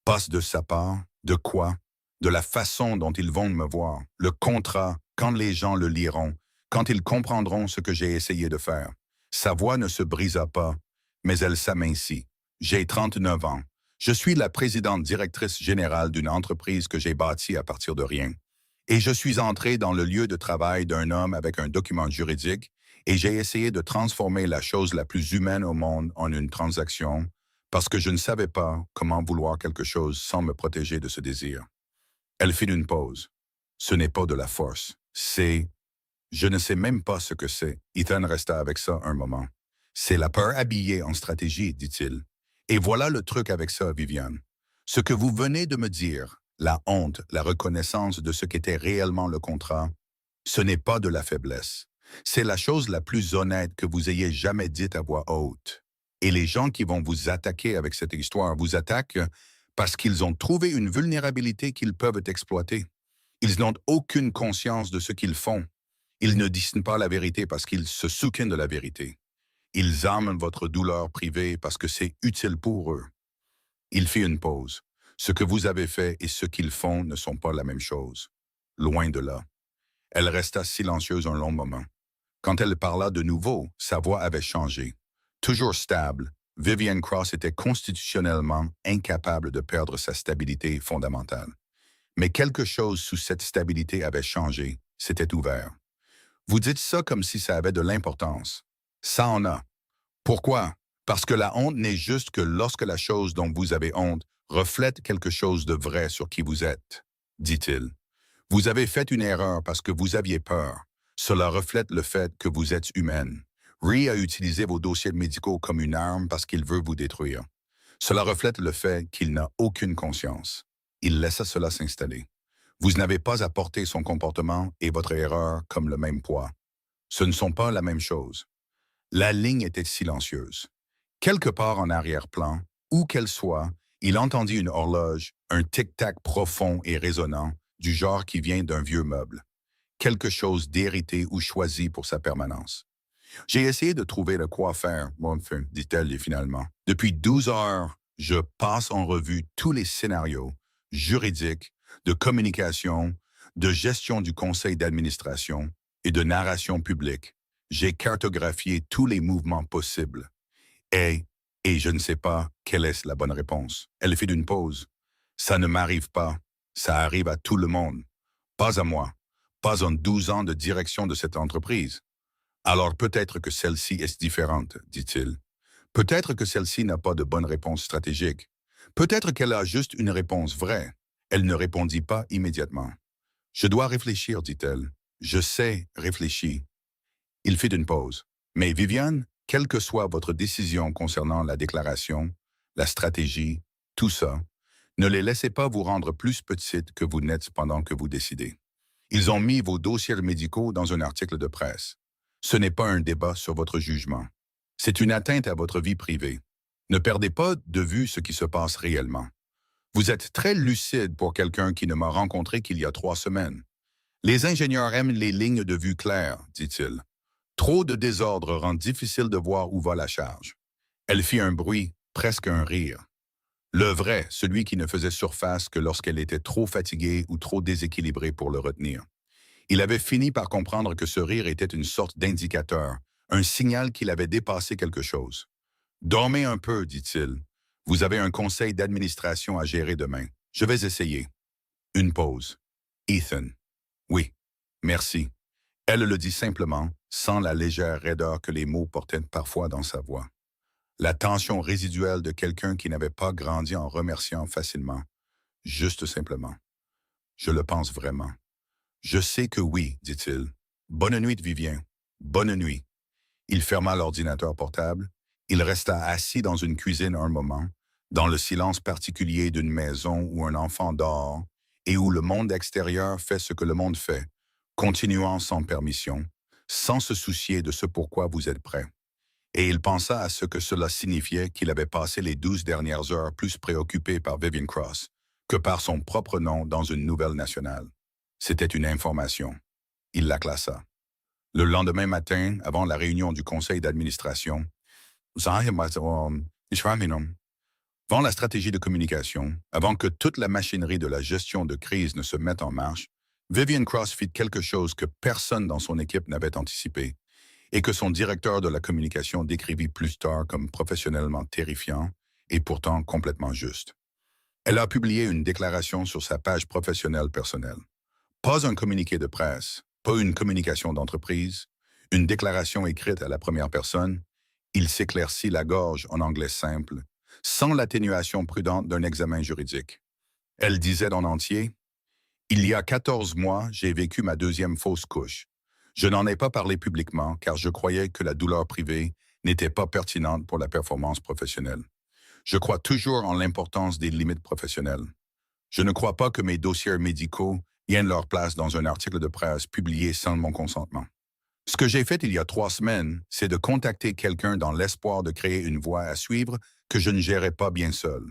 Passe de sa part, de quoi? De la façon dont ils vont me voir, le contrat, quand les gens le liront, quand ils comprendront ce que j'ai essayé de faire. Sa voix ne se brisa pas, mais elle s'amincit. J'ai 39 ans. Je suis la présidente directrice générale d'une entreprise que j'ai bâtie à partir de rien. Et je suis entré dans le lieu de travail d'un homme avec un document juridique et j'ai essayé de transformer la chose la plus humaine au monde en une transaction parce que je ne savais pas comment vouloir quelque chose sans me protéger de ce désir. Elle fit une pause. Ce n'est pas de la force, c'est... Je ne sais même pas ce que c'est. Ethan resta avec ça un moment. C'est la peur habillée en stratégie, dit-il. Et voilà le truc avec ça, Viviane. Ce que vous venez de me dire, la honte, la reconnaissance de ce qu'était réellement le contrat, ce n'est pas de la faiblesse. C'est la chose la plus honnête que vous ayez jamais dite à voix haute. Et les gens qui vont vous attaquer avec cette histoire vous attaquent parce qu'ils ont trouvé une vulnérabilité qu'ils peuvent exploiter. Ils n'ont aucune conscience de ce qu'ils font. Ils ne disent pas la vérité parce qu'ils se souquinent de la vérité. Ils aiment votre douleur privée parce que c'est utile pour eux. Il fit une pause. Ce que vous avez fait et ce qu'ils font ne sont pas la même chose. loin de là. Elle resta silencieuse un long moment. Quand elle parla de nouveau, sa voix avait changé. Toujours stable, Vivian Cross était constitutionnellement incapable de perdre sa stabilité fondamentale. Mais quelque chose sous cette stabilité avait changé, c'était ouvert. Vous dites ça comme si ça avait de l'importance. Ça en a. Pourquoi? Parce que la honte n'est juste que lorsque la chose dont vous avez honte reflète quelque chose de vrai sur qui vous êtes, dit-il. Vous avez fait une erreur parce que vous aviez peur. Cela reflète le fait que vous êtes humaine. Rhee a utilisé vos dossiers médicaux comme une arme parce qu'il veut vous détruire. Cela reflète le fait qu'il n'a aucune conscience. Il laissa cela s'installer. Vous n'avez pas à porter son comportement et votre erreur comme le même poids. Ce ne sont pas la même chose. La ligne était silencieuse. Quelque part en arrière-plan, où qu'elle soit, il entendit une horloge, un tic-tac profond et résonnant, du genre qui vient d'un vieux meuble. Quelque chose d'hérité ou choisi pour sa permanence. J'ai essayé de trouver de quoi faire, mon feu, dit-elle finalement. Depuis 12 heures, je passe en revue tous les scénarios juridiques, de communication, de gestion du conseil d'administration et de narration publique. J'ai cartographié tous les mouvements possibles. Et, et je ne sais pas quelle est la bonne réponse. Elle fait d'une pause. Ça ne m'arrive pas. Ça arrive à tout le monde. Pas à moi. Pas en 12 ans de direction de cette entreprise. Alors peut-être que celle-ci est différente, dit-il. Peut-être que celle-ci n'a pas de bonne réponse stratégique. Peut-être qu'elle a juste une réponse vraie. Elle ne répondit pas immédiatement. Je dois réfléchir, dit-elle. Je sais réfléchir. Il fit une pause. Mais Viviane, quelle que soit votre décision concernant la déclaration, la stratégie, tout ça, ne les laissez pas vous rendre plus petites que vous n'êtes pendant que vous décidez. Ils ont mis vos dossiers médicaux dans un article de presse. Ce n'est pas un débat sur votre jugement. C'est une atteinte à votre vie privée. Ne perdez pas de vue ce qui se passe réellement. Vous êtes très lucide pour quelqu'un qui ne m'a rencontré qu'il y a 3 semaines. Les ingénieurs aiment les lignes de vue claires, dit-il. Trop de désordre rend difficile de voir où va la charge. Elle fit un bruit, presque un rire. Le vrai, celui qui ne faisait surface que lorsqu'elle était trop fatiguée ou trop déséquilibrée pour le retenir. Il avait fini par comprendre que ce rire était une sorte d'indicateur, un signal qu'il avait dépassé quelque chose. « Dormez un peu, dit-il. Vous avez un conseil d'administration à gérer demain. Je vais essayer. » Une pause. « Ethan. »« Oui. Merci. » Elle le dit simplement, sans la légère raideur que les mots portaient parfois dans sa voix. La tension résiduelle de quelqu'un qui n'avait pas grandi en remerciant facilement. Juste simplement. « Je le pense vraiment. » « Je sais que oui, dit-il. Bonne nuit, Vivien. Bonne nuit. » Il ferma l'ordinateur portable. Il resta assis dans une cuisine un moment, dans le silence particulier d'une maison où un enfant dort et où le monde extérieur fait ce que le monde fait, continuant sans permission, sans se soucier de ce pourquoi vous êtes prêt. Et il pensa à ce que cela signifiait qu'il avait passé les 12 dernières heures plus préoccupé par Vivian Cross que par son propre nom dans une nouvelle nationale. C'était une information. Il la classa. Le lendemain matin, avant la réunion du conseil d'administration, avant la stratégie de communication, avant que toute la machinerie de la gestion de crise ne se mette en marche, Vivian Cross fit quelque chose que personne dans son équipe n'avait anticipé et que son directeur de la communication décrivit plus tard comme professionnellement terrifiant et pourtant complètement juste. Elle a publié une déclaration sur sa page professionnelle personnelle. Pas un communiqué de presse, pas une communication d'entreprise, une déclaration écrite à la première personne. Il s'éclaircit la gorge en anglais simple, sans l'atténuation prudente d'un examen juridique. Elle disait en entier, « Il y a 14 mois, j'ai vécu ma 2e fausse couche. Je n'en ai pas parlé publiquement car je croyais que la douleur privée n'était pas pertinente pour la performance professionnelle. Je crois toujours en l'importance des limites professionnelles. Je ne crois pas que mes dossiers médicaux gagnent leur place dans un article de presse publié sans mon consentement. Ce que j'ai fait il y a 3 semaines, c'est de contacter quelqu'un dans l'espoir de créer une voie à suivre que je ne gérais pas bien seul.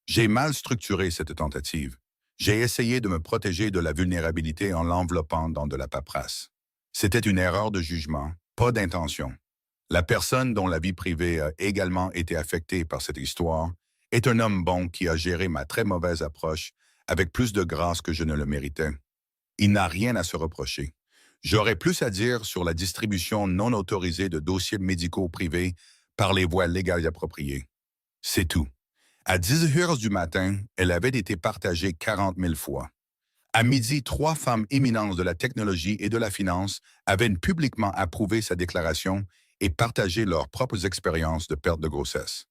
J'ai mal structuré cette tentative. J'ai essayé de me protéger de la vulnérabilité en l'enveloppant dans de la paperasse. C'était une erreur de jugement, pas d'intention. La personne dont la vie privée a également été affectée par cette histoire est un homme bon qui a géré ma très mauvaise approche avec plus de grâce que je ne le méritais. Il n'a rien à se reprocher. J'aurais plus à dire sur la distribution non autorisée de dossiers médicaux privés par les voies légales et appropriées. C'est tout. À 10 heures du matin, elle avait été partagée 40 000 fois. À midi, 3 femmes éminentes de la technologie et de la finance avaient publiquement approuvé sa déclaration et partagé leurs propres expériences de perte de grossesse.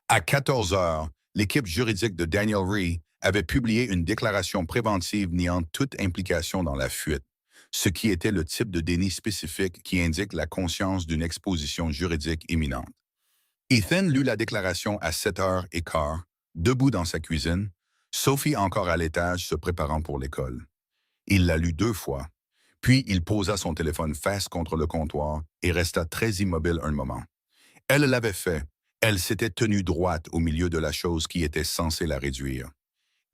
À 14 heures, l'équipe juridique de Daniel Rhee avait publié une déclaration préventive niant toute implication dans la fuite, ce qui était le type de déni spécifique qui indique la conscience d'une exposition juridique imminente. Ethan lut la déclaration à 7h15, debout dans sa cuisine, Sophie encore à l'étage se préparant pour l'école. Il la lut 2 fois, puis il posa son téléphone face contre le comptoir et resta très immobile un moment. Elle l'avait fait. Elle s'était tenue droite au milieu de la chose qui était censée la réduire.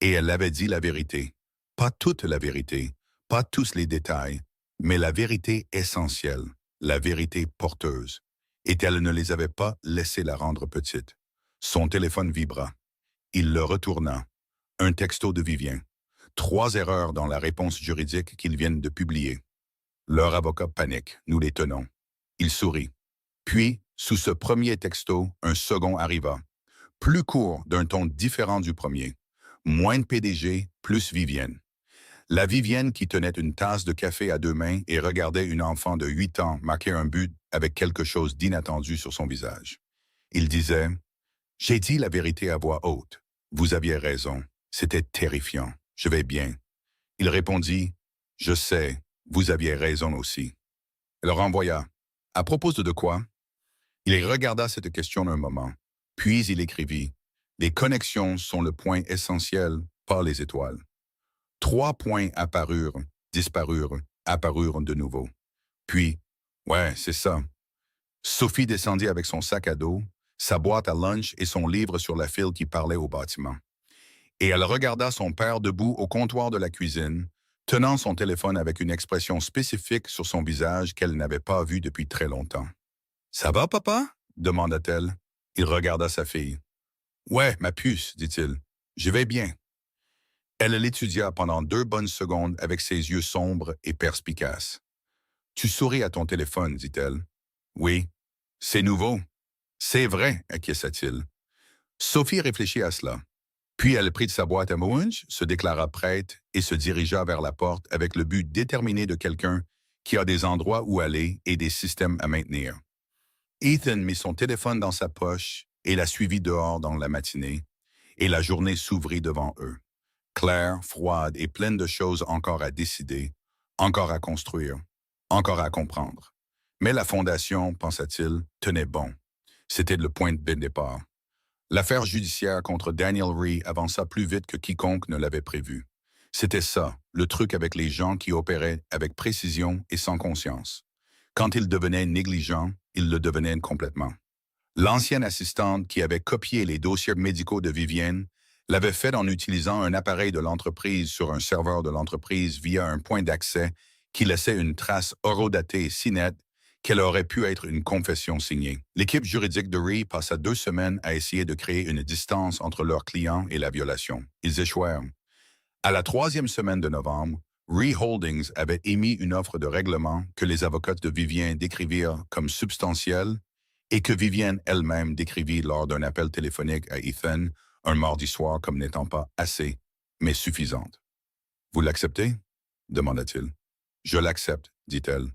Et elle avait dit la vérité. Pas toute la vérité, pas tous les détails, mais la vérité essentielle, la vérité porteuse. Et elle ne les avait pas laissés la rendre petite. Son téléphone vibra. Il le retourna. Un texto de Vivien. 3 erreurs dans la réponse juridique qu'ils viennent de publier. Leur avocat panique. Nous les tenons. Il sourit. Puis, sous ce premier texto, un second arriva. Plus court, d'un ton différent du premier. Moins de PDG, plus Vivienne. La Vivienne qui tenait une tasse de café à 2 mains et regardait une enfant de 8 ans marquer un but avec quelque chose d'inattendu sur son visage. Il disait « J'ai dit la vérité à voix haute. Vous aviez raison. C'était terrifiant. Je vais bien. » Il répondit « Je sais. Vous aviez raison aussi. » Elle renvoya « À propos de quoi ?» Il regarda cette question un moment, puis il écrivit « Les connexions sont le point essentiel, pas les étoiles. » 3 points apparurent, disparurent, apparurent de nouveau. Puis, ouais, c'est ça. Sophie descendit avec son sac à dos, sa boîte à lunch et son livre sur la file qui parlait au bâtiment. Et elle regarda son père debout au comptoir de la cuisine, tenant son téléphone avec une expression spécifique sur son visage qu'elle n'avait pas vue depuis très longtemps. « Ça va, papa ?» demanda-t-elle. Il regarda sa fille. « Ouais, ma puce, dit-il. Je vais bien. » Elle l'étudia pendant 2 bonnes secondes avec ses yeux sombres et perspicaces. « Tu souris à ton téléphone, dit-elle. »« Oui. C'est nouveau. »« C'est vrai, acquiesça-t-il. » Sophie réfléchit à cela. Puis elle prit de sa boîte à munch, se déclara prête et se dirigea vers la porte avec le but déterminé de quelqu'un qui a des endroits où aller et des systèmes à maintenir. Ethan mit son téléphone dans sa poche et la suivit dehors dans la matinée, et la journée s'ouvrit devant eux. Claire, froide et pleine de choses encore à décider, encore à construire, encore à comprendre. Mais la fondation, pensa-t-il, tenait bon. C'était le point de départ. L'affaire judiciaire contre Daniel Rhee avança plus vite que quiconque ne l'avait prévu. C'était ça, le truc avec les gens qui opéraient avec précision et sans conscience. Quand ils devenaient négligents, ils le devenaient complètement. L'ancienne assistante qui avait copié les dossiers médicaux de Vivienne l'avait fait en utilisant un appareil de l'entreprise sur un serveur de l'entreprise via un point d'accès qui laissait une trace horodatée si nette qu'elle aurait pu être une confession signée. L'équipe juridique de Rhee passa 2 semaines à essayer de créer une distance entre leurs clients et la violation. Ils échouèrent. À la 3e semaine de novembre, Rhee Holdings avait émis une offre de règlement que les avocats de Vivienne décrivirent comme substantielle et que Vivienne elle-même décrivit lors d'un appel téléphonique à Ethan un mardi soir comme n'étant pas assez, mais suffisante. « Vous l'acceptez ?» demanda-t-il. « Je l'accepte, dit-elle.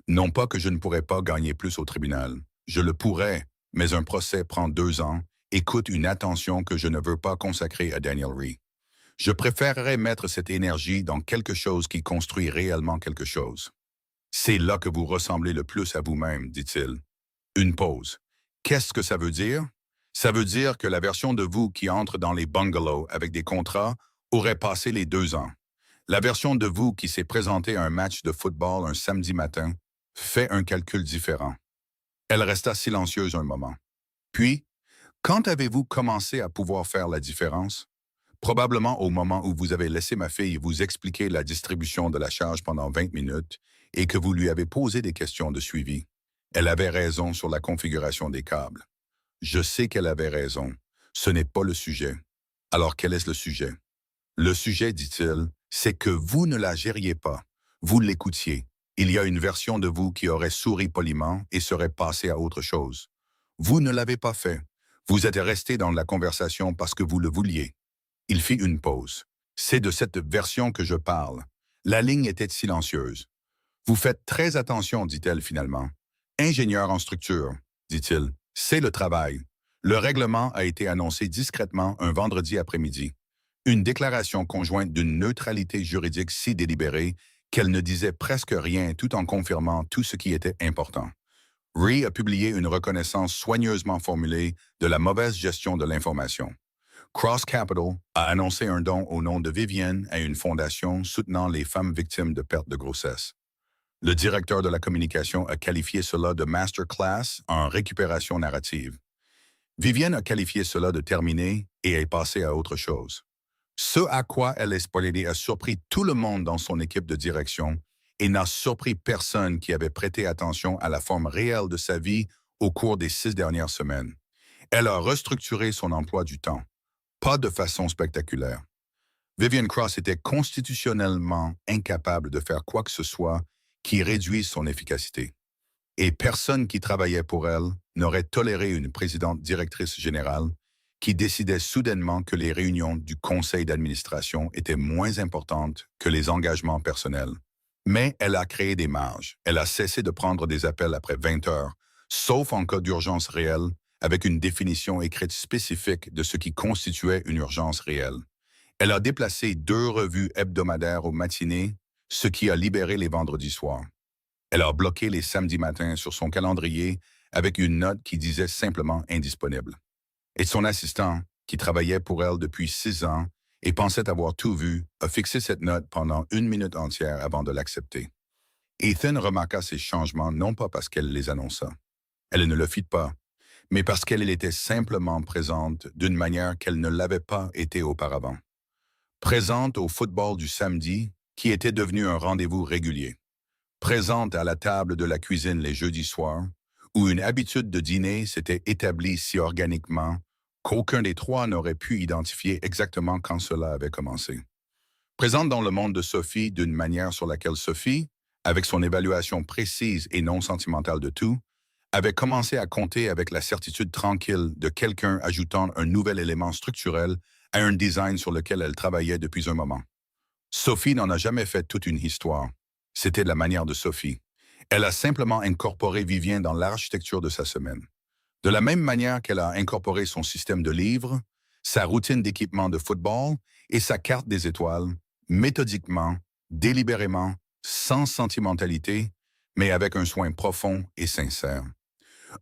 Non pas que je ne pourrais pas gagner plus au tribunal. Je le pourrais, mais un procès prend 2 ans et coûte une attention que je ne veux pas consacrer à Daniel Rhee. Je préférerais mettre cette énergie dans quelque chose qui construit réellement quelque chose. C'est là que vous ressemblez le plus à vous-même, dit-il. Une pause. Qu'est-ce que ça veut dire? Ça veut dire que la version de vous qui entre dans les bungalows avec des contrats aurait passé les 2 ans. La version de vous qui s'est présentée à un match de football un samedi matin fait un calcul différent. Elle resta silencieuse un moment. Puis, quand avez-vous commencé à pouvoir faire la différence? Probablement au moment où vous avez laissé ma fille vous expliquer la distribution de la charge pendant 20 minutes et que vous lui avez posé des questions de suivi. Elle avait raison sur la configuration des câbles. Je sais qu'elle avait raison. Ce n'est pas le sujet. Alors quel est le sujet? Le sujet, dit-il, c'est que vous ne la gériez pas, vous l'écoutiez. Il y a une version de vous qui aurait souri poliment et serait passée à autre chose. Vous ne l'avez pas fait. Vous êtes resté dans la conversation parce que vous le vouliez. Il fit une pause. C'est de cette version que je parle. La ligne était silencieuse. Vous faites très attention, dit-elle finalement. Ingénieur en structure, dit-il. C'est le travail. Le règlement a été annoncé discrètement un vendredi après-midi. Une déclaration conjointe d'une neutralité juridique si délibérée qu'elle ne disait presque rien tout en confirmant tout ce qui était important. Rhee a publié une reconnaissance soigneusement formulée de la mauvaise gestion de l'information. Cross Capital a annoncé un don au nom de Vivienne à une fondation soutenant les femmes victimes de perte de grossesse. Le directeur de la communication a qualifié cela de masterclass en récupération narrative. Vivienne a qualifié cela de terminé et est passée à autre chose. Ce à quoi elle est spoilée a surpris tout le monde dans son équipe de direction et n'a surpris personne qui avait prêté attention à la forme réelle de sa vie au cours des 6 dernières semaines. Elle a restructuré son emploi du temps, pas de façon spectaculaire. Vivienne Cross était constitutionnellement incapable de faire quoi que ce soit qui réduise son efficacité. Et personne qui travaillait pour elle n'aurait toléré une présidente directrice générale qui décidait soudainement que les réunions du conseil d'administration étaient moins importantes que les engagements personnels. Mais elle a créé des marges. Elle a cessé de prendre des appels après 20 heures, sauf en cas d'urgence réelle, avec une définition écrite spécifique de ce qui constituait une urgence réelle. Elle a déplacé 2 revues hebdomadaires aux matinées, ce qui a libéré les vendredis soirs. Elle a bloqué les samedis matins sur son calendrier avec une note qui disait simplement indisponible. Et son assistant, qui travaillait pour elle depuis 6 ans et pensait avoir tout vu, a fixé cette note pendant 1 minute entière avant de l'accepter. Ethan remarqua ces changements non pas parce qu'elle les annonça. Elle ne le fit pas, mais parce qu'elle était simplement présente d'une manière qu'elle ne l'avait pas été auparavant. Présente au football du samedi, qui était devenu un rendez-vous régulier. Présente à la table de la cuisine les jeudis soirs, où une habitude de dîner s'était établie si organiquement qu'aucun des 3 n'aurait pu identifier exactement quand cela avait commencé. Présente dans le monde de Sophie d'une manière sur laquelle Sophie, avec son évaluation précise et non sentimentale de tout, avait commencé à compter avec la certitude tranquille de quelqu'un ajoutant un nouvel élément structurel à un design sur lequel elle travaillait depuis un moment. Sophie n'en a jamais fait toute une histoire. C'était la manière de Sophie. Elle a simplement incorporé Vivienne dans l'architecture de sa semaine. De la même manière qu'elle a incorporé son système de livres, sa routine d'équipement de football et sa carte des étoiles, méthodiquement, délibérément, sans sentimentalité, mais avec un soin profond et sincère.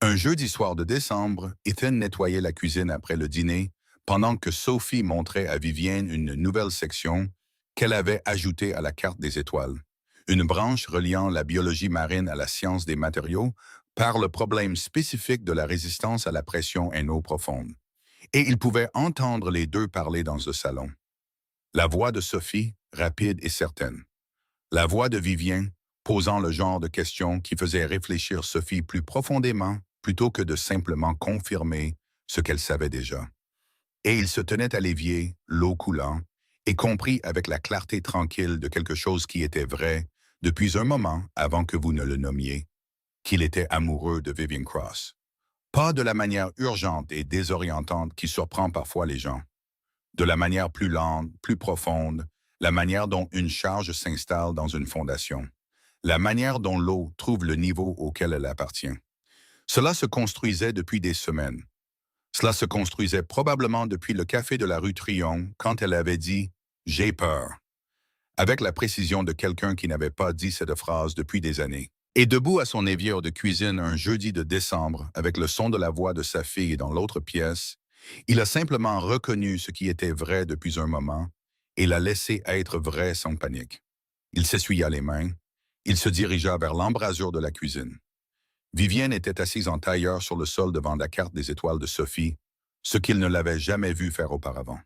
Un jeudi soir de décembre, Ethan nettoyait la cuisine après le dîner, pendant que Sophie montrait à Vivienne une nouvelle section qu'elle avait ajoutée à la carte des étoiles. Une branche reliant la biologie marine à la science des matériaux par le problème spécifique de la résistance à la pression en eau profonde. Et il pouvait entendre les 2 parler dans ce salon. La voix de Sophie, rapide et certaine. La voix de Vivien, posant le genre de questions qui faisait réfléchir Sophie plus profondément plutôt que de simplement confirmer ce qu'elle savait déjà. Et il se tenait à l'évier, l'eau coulant, et comprit avec la clarté tranquille de quelque chose qui était vrai depuis un moment avant que vous ne le nommiez, qu'il était amoureux de Vivienne Cross. Pas de la manière urgente et désorientante qui surprend parfois les gens. De la manière plus lente, plus profonde, la manière dont une charge s'installe dans une fondation. La manière dont l'eau trouve le niveau auquel elle appartient. Cela se construisait depuis des semaines. Cela se construisait probablement depuis le café de la rue Triomphe quand elle avait dit « J'ai peur », avec la précision de quelqu'un qui n'avait pas dit cette phrase depuis des années. Et debout à son évier de cuisine un jeudi de décembre, avec le son de la voix de sa fille dans l'autre pièce, il a simplement reconnu ce qui était vrai depuis un moment et l'a laissé être vrai sans panique. Il s'essuya les mains, il se dirigea vers l'embrasure de la cuisine. Vivienne était assise en tailleur sur le sol devant la carte des étoiles de Sophie, ce qu'il ne l'avait jamais vu faire auparavant.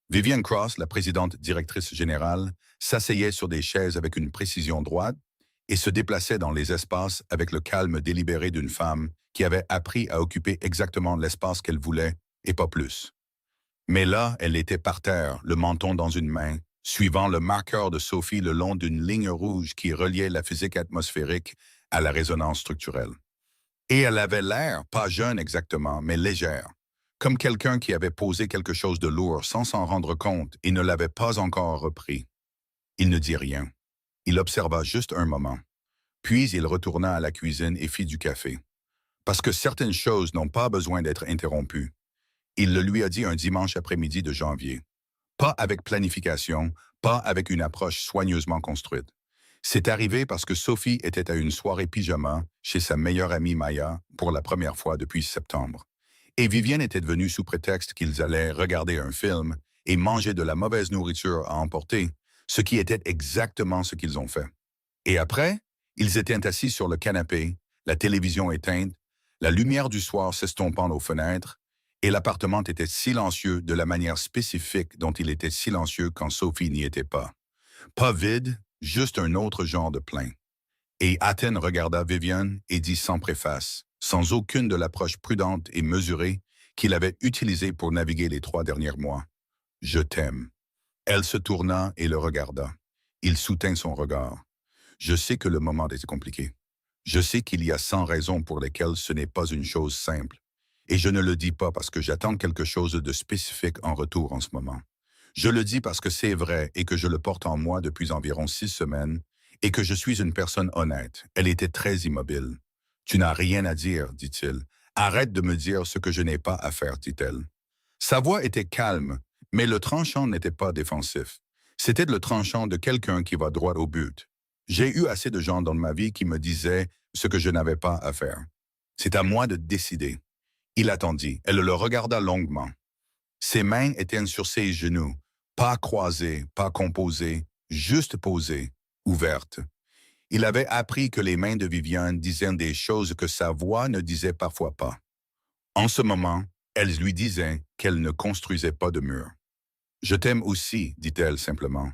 Vivienne Cross, la présidente directrice générale, s'asseyait sur des chaises avec une précision droite et se déplaçait dans les espaces avec le calme délibéré d'une femme qui avait appris à occuper exactement l'espace qu'elle voulait et pas plus. Mais là, elle était par terre, le menton dans une main, suivant le marqueur de Sophie le long d'une ligne rouge qui reliait la physique atmosphérique à la résonance structurelle. Et elle avait l'air, pas jeune exactement, mais légère, comme quelqu'un qui avait posé quelque chose de lourd sans s'en rendre compte et ne l'avait pas encore repris. Il ne dit rien. Il observa juste un moment. Puis il retourna à la cuisine et fit du café. Parce que certaines choses n'ont pas besoin d'être interrompues. Il le lui a dit un dimanche après-midi de janvier. Pas avec planification, pas avec une approche soigneusement construite. C'est arrivé parce que Sophie était à une soirée pyjama chez sa meilleure amie Maya pour la première fois depuis septembre. Et Vivienne était venue sous prétexte qu'ils allaient regarder un film et manger de la mauvaise nourriture à emporter, ce qui était exactement ce qu'ils ont fait. Et après, ils étaient assis sur le canapé, la télévision éteinte, la lumière du soir s'estompant aux fenêtres, et l'appartement était silencieux de la manière spécifique dont il était silencieux quand Sophie n'y était pas. Pas vide, juste un autre genre de plein. Et Athènes regarda Viviane et dit sans préface, sans aucune de l'approche prudente et mesurée qu'il avait utilisée pour naviguer les 3 derniers mois. « Je t'aime. » Elle se tourna et le regarda. Il soutint son regard. « Je sais que le moment est compliqué. Je sais qu'il y a 100 raisons pour lesquelles ce n'est pas une chose simple. Et je ne le dis pas parce que j'attends quelque chose de spécifique en retour en ce moment. Je le dis parce que c'est vrai et que je le porte en moi depuis environ 6 semaines et que je suis une personne honnête. » Elle était très immobile. « Tu n'as rien à dire, dit-il. Arrête de me dire ce que je n'ai pas à faire, dit-elle. » Sa voix était calme, mais le tranchant n'était pas défensif. C'était le tranchant de quelqu'un qui va droit au but. J'ai eu assez de gens dans ma vie qui me disaient ce que je n'avais pas à faire. C'est à moi de décider. Il attendit. Elle le regarda longuement. Ses mains étaient sur ses genoux, pas croisées, pas composées, juste posées, ouvertes. Il avait appris que les mains de Viviane disaient des choses que sa voix ne disait parfois pas. En ce moment, elle lui disait qu'elle ne construisait pas de mur. « Je t'aime aussi, dit-elle simplement. »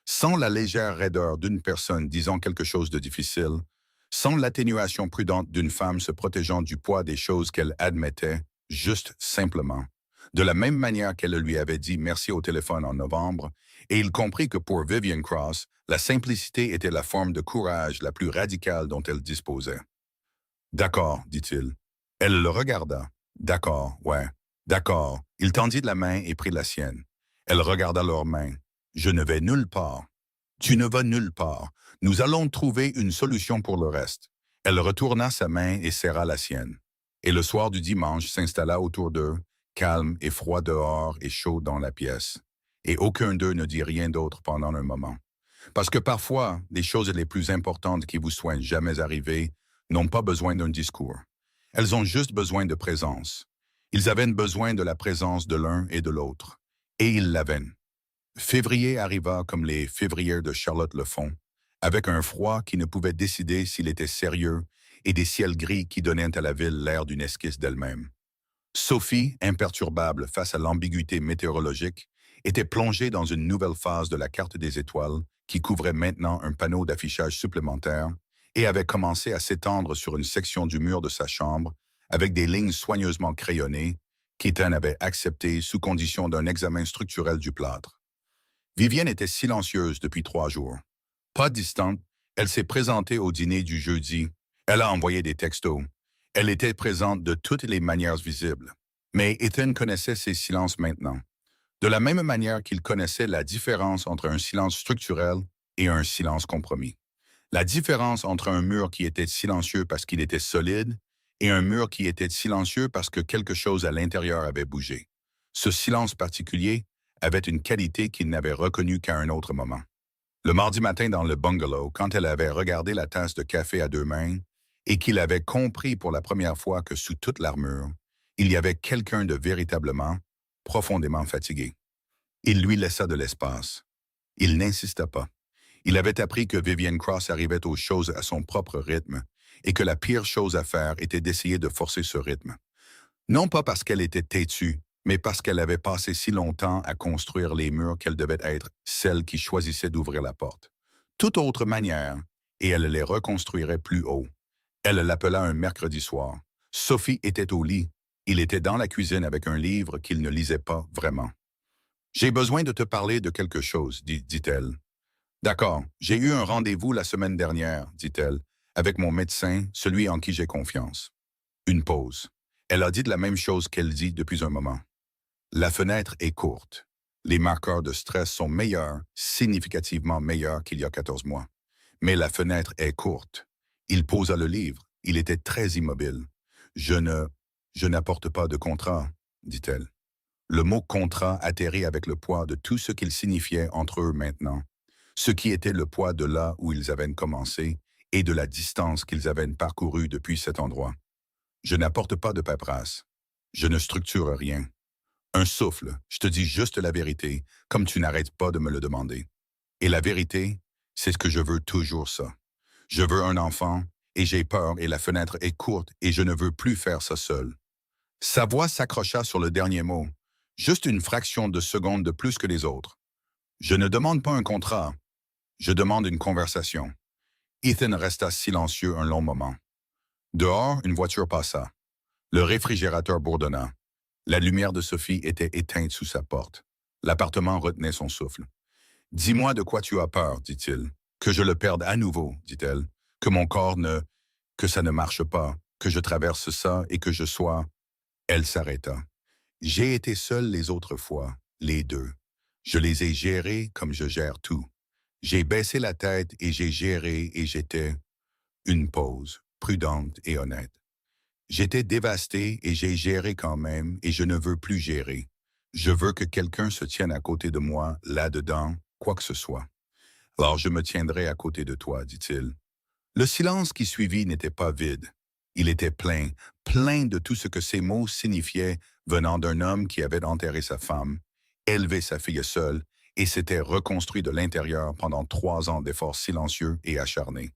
Sans la légère raideur d'une personne disant quelque chose de difficile, sans l'atténuation prudente d'une femme se protégeant du poids des choses qu'elle admettait, juste simplement. De la même manière qu'elle lui avait dit merci au téléphone en novembre, et il comprit que pour Vivian Cross, la simplicité était la forme de courage la plus radicale dont elle disposait. « D'accord, dit-il. » Elle le regarda. « D'accord, ouais. D'accord. » Il tendit la main et prit la sienne. Elle regarda leurs mains. « Je ne vais nulle part. »« Tu ne vas nulle part. Nous allons trouver une solution pour le reste. » Elle retourna sa main et serra la sienne. Et le soir du dimanche s'installa autour d'eux, calme et froid dehors et chaud dans la pièce. Et aucun d'eux ne dit rien d'autre pendant un moment. Parce que parfois, les choses les plus importantes qui vous soient jamais arrivées n'ont pas besoin d'un discours. Elles ont juste besoin de présence. Ils avaient besoin de la présence de l'un et de l'autre. Et ils l'avaient. Février arriva comme les févriers de Charlotte le font, avec un froid qui ne pouvait décider s'il était sérieux et des ciels gris qui donnaient à la ville l'air d'une esquisse d'elle-même. Sophie, imperturbable face à l'ambiguïté météorologique, était plongée dans une nouvelle phase de la carte des étoiles qui couvrait maintenant un panneau d'affichage supplémentaire et avait commencé à s'étendre sur une section du mur de sa chambre avec des lignes soigneusement crayonnées qu'Ethan avait acceptées sous condition d'un examen structurel du plâtre. Vivienne était silencieuse depuis 3 jours. Pas distante, elle s'est présentée au dîner du jeudi. Elle a envoyé des textos. Elle était présente de toutes les manières visibles. Mais Ethan connaissait ses silences maintenant. De la même manière qu'il connaissait la différence entre un silence structurel et un silence compromis. La différence entre un mur qui était silencieux parce qu'il était solide et un mur qui était silencieux parce que quelque chose à l'intérieur avait bougé. Ce silence particulier avait une qualité qu'il n'avait reconnue qu'à un autre moment. Le mardi matin dans le bungalow, quand elle avait regardé la tasse de café à 2 mains et qu'il avait compris pour la première fois que sous toute l'armure, il y avait quelqu'un de véritablement, profondément fatigué. Il lui laissa de l'espace. Il n'insista pas. Il avait appris que Vivian Cross arrivait aux choses à son propre rythme et que la pire chose à faire était d'essayer de forcer ce rythme. Non pas parce qu'elle était têtue, mais parce qu'elle avait passé si longtemps à construire les murs qu'elle devait être celle qui choisissait d'ouvrir la porte. Toute autre manière, et elle les reconstruirait plus haut. Elle l'appela un mercredi soir. Sophie était au lit. Il était dans la cuisine avec un livre qu'il ne lisait pas vraiment. J'ai besoin de te parler de quelque chose, dit-elle. D'accord, j'ai eu un rendez-vous la semaine dernière, dit-elle, avec mon médecin, celui en qui j'ai confiance. Une pause. Elle a dit la même chose qu'elle dit depuis un moment. La fenêtre est courte. Les marqueurs de stress sont meilleurs, significativement meilleurs qu'il y a 14 mois. Mais la fenêtre est courte. Il posa le livre. Il était très immobile. Je ne... Je n'apporte pas de contrat, dit-elle. Le mot contrat atterrit avec le poids de tout ce qu'il signifiait entre eux maintenant, ce qui était le poids de là où ils avaient commencé et de la distance qu'ils avaient parcourue depuis cet endroit. Je n'apporte pas de paperasse. Je ne structure rien. Un souffle, je te dis juste la vérité, comme tu n'arrêtes pas de me le demander. Et la vérité, c'est ce que je veux toujours ça. Je veux un enfant, et j'ai peur, et la fenêtre est courte, et je ne veux plus faire ça seul. Sa voix s'accrocha sur le dernier mot, juste une fraction de seconde de plus que les autres. Je ne demande pas un contrat, je demande une conversation. Ethan resta silencieux un long moment. Dehors, une voiture passa. Le réfrigérateur bourdonna. La lumière de Sophie était éteinte sous sa porte. L'appartement retenait son souffle. « Dis-moi de quoi tu as peur, dit-il. Que je le perde à nouveau, dit-elle. Que mon corps ne... que ça ne marche pas, que je traverse ça et que je sois... » Elle s'arrêta. « J'ai été seul les autres fois, les deux. Je les ai gérés comme je gère tout. J'ai baissé la tête et j'ai géré et j'étais... » Une pause, prudente et honnête. J'étais dévasté et j'ai géré quand même et je ne veux plus gérer. Je veux que quelqu'un se tienne à côté de moi, là-dedans, quoi que ce soit. Alors je me tiendrai à côté de toi, dit-il. Le silence qui suivit n'était pas vide. Il était plein, plein de tout ce que ces mots signifiaient venant d'un homme qui avait enterré sa femme, élevé sa fille seule et s'était reconstruit de l'intérieur pendant 3 ans d'efforts silencieux et acharnés.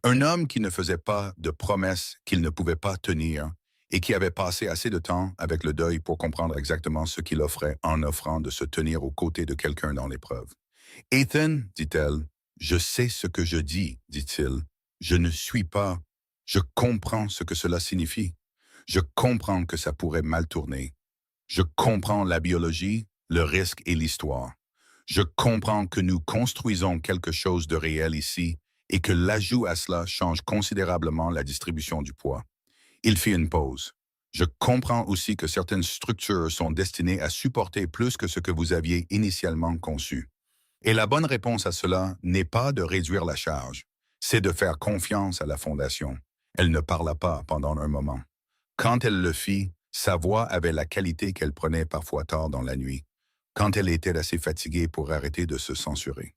Un homme qui ne faisait pas de promesses qu'il ne pouvait pas tenir et qui avait passé assez de temps avec le deuil pour comprendre exactement ce qu'il offrait en offrant de se tenir aux côtés de quelqu'un dans l'épreuve. « Ethan, dit-elle, je sais ce que je dis, dit-il. Je ne suis pas. Je comprends ce que cela signifie. Je comprends que ça pourrait mal tourner. Je comprends la biologie, le risque et l'histoire. Je comprends que nous construisons quelque chose de réel ici et que l'ajout à cela change considérablement la distribution du poids. » Il fit une pause. « Je comprends aussi que certaines structures sont destinées à supporter plus que ce que vous aviez initialement conçu. Et la bonne réponse à cela n'est pas de réduire la charge, c'est de faire confiance à la fondation. » Elle ne parla pas pendant un moment. Quand elle le fit, sa voix avait la qualité qu'elle prenait parfois tard dans la nuit, quand elle était assez fatiguée pour arrêter de se censurer.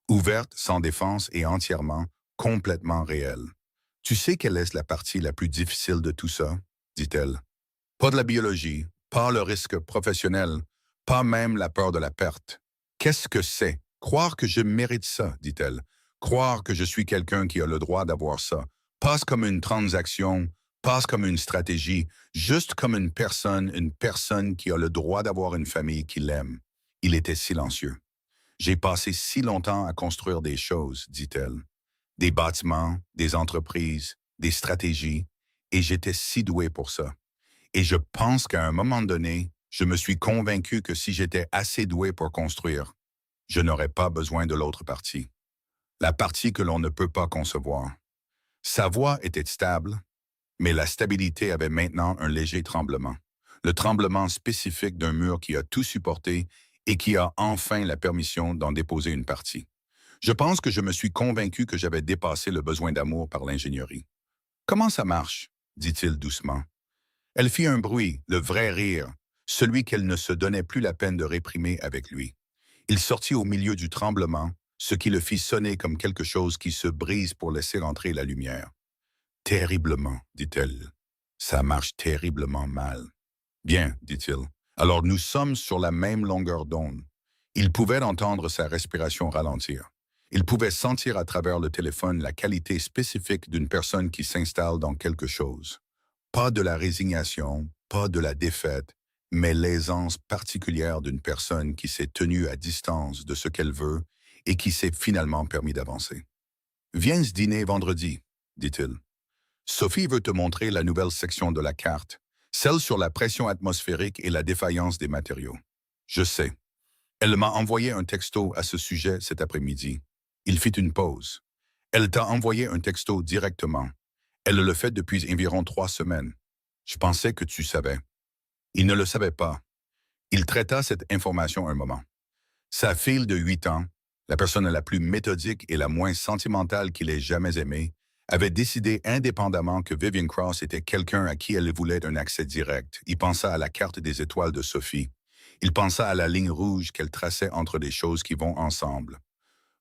Ouverte, sans défense et entièrement, complètement réelle. « Tu sais quelle est la partie la plus difficile de tout ça? » dit-elle. « Pas de la biologie, pas le risque professionnel, pas même la peur de la perte. Qu'est-ce que c'est? Croire que je mérite ça, dit-elle. Croire que je suis quelqu'un qui a le droit d'avoir ça. Pas comme une transaction, pas comme une stratégie, juste comme une personne qui a le droit d'avoir une famille qui l'aime. » Il était silencieux. « J'ai passé si longtemps à construire des choses, dit-elle. Des bâtiments, des entreprises, des stratégies, et j'étais si doué pour ça. Et je pense qu'à un moment donné, je me suis convaincu que si j'étais assez doué pour construire, je n'aurais pas besoin de l'autre partie. La partie que l'on ne peut pas concevoir. » Sa voix était stable, mais la stabilité avait maintenant un léger tremblement. Le tremblement spécifique d'un mur qui a tout supporté et qui a enfin la permission d'en déposer une partie. « Je pense que je me suis convaincu que j'avais dépassé le besoin d'amour par l'ingénierie. »« Comment ça marche? » dit-il doucement. Elle fit un bruit, le vrai rire, celui qu'elle ne se donnait plus la peine de réprimer avec lui. Il sortit au milieu du tremblement, ce qui le fit sonner comme quelque chose qui se brise pour laisser entrer la lumière. « Terriblement, dit-elle. Ça marche terriblement mal. »« Bien, dit-il. Alors nous sommes sur la même longueur d'onde. » Il pouvait entendre sa respiration ralentir. Il pouvait sentir à travers le téléphone la qualité spécifique d'une personne qui s'installe dans quelque chose. Pas de la résignation, pas de la défaite, mais l'aisance particulière d'une personne qui s'est tenue à distance de ce qu'elle veut et qui s'est finalement permis d'avancer. « Viens ce dîner vendredi, dit-il. Sophie veut te montrer la nouvelle section de la carte, celle sur la pression atmosphérique et la défaillance des matériaux. Je sais. Elle m'a envoyé un texto à ce sujet cet après-midi. Il fit une pause. Elle t'a envoyé un texto directement. Elle le fait depuis environ 3 semaines. Je pensais que tu savais. Il ne le savait pas. Il traita cette information un moment. Sa fille de 8 ans, la personne la plus méthodique et la moins sentimentale qu'il ait jamais aimée, avait décidé indépendamment que Vivian Cross était quelqu'un à qui elle voulait un accès direct. Il pensa à la carte des étoiles de Sophie. Il pensa à la ligne rouge qu'elle traçait entre les choses qui vont ensemble.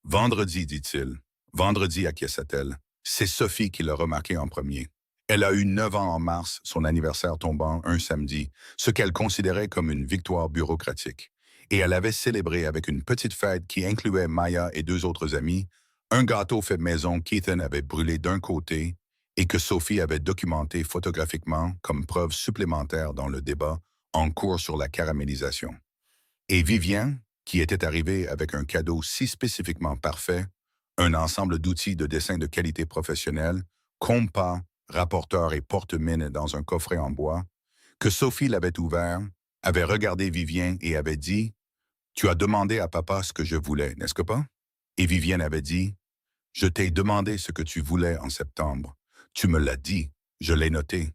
Vendredi, dit-il. Vendredi, acquiesça-t-elle. C'est Sophie qui l'a remarqué en premier. Elle a eu 9 ans en mars, son anniversaire tombant un samedi, ce qu'elle considérait comme une victoire bureaucratique. Et elle avait célébré avec une petite fête qui incluait Maya et 2 autres amis, un gâteau fait maison qu'Ethan avait brûlé d'un côté et que Sophie avait documenté photographiquement comme preuve supplémentaire dans le débat en cours sur la caramélisation. Et Vivien, qui était arrivé avec un cadeau si spécifiquement parfait, un ensemble d'outils de dessin de qualité professionnelle, compas, rapporteur et porte-mine dans un coffret en bois, que Sophie l'avait ouvert, avait regardé Vivien et avait dit « Tu as demandé à papa ce que je voulais, n'est-ce que pas? » Et Vivienne avait dit « Je t'ai demandé ce que tu voulais en septembre. Tu me l'as dit, je l'ai noté. »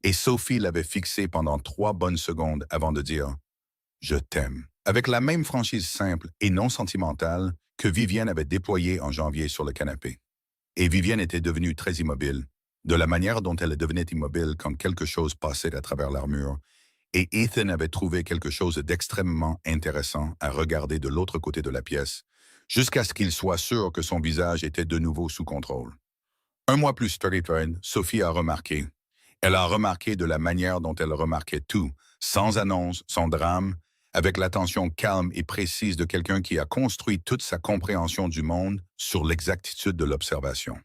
Et Sophie l'avait fixé pendant 3 bonnes secondes avant de dire « Je t'aime », avec la même franchise simple et non sentimentale que Vivienne avait déployée en janvier sur le canapé. Et Vivienne était devenue très immobile, de la manière dont elle devenait immobile quand quelque chose passait à travers l'armure, et Ethan avait trouvé quelque chose d'extrêmement intéressant à regarder de l'autre côté de la pièce, jusqu'à ce qu'il soit sûr que son visage était de nouveau sous contrôle. Un mois plus tard, Sophie a remarqué. Elle a remarqué de la manière dont elle remarquait tout, sans annonce, sans drame, avec l'attention calme et précise de quelqu'un qui a construit toute sa compréhension du monde sur l'exactitude de l'observation.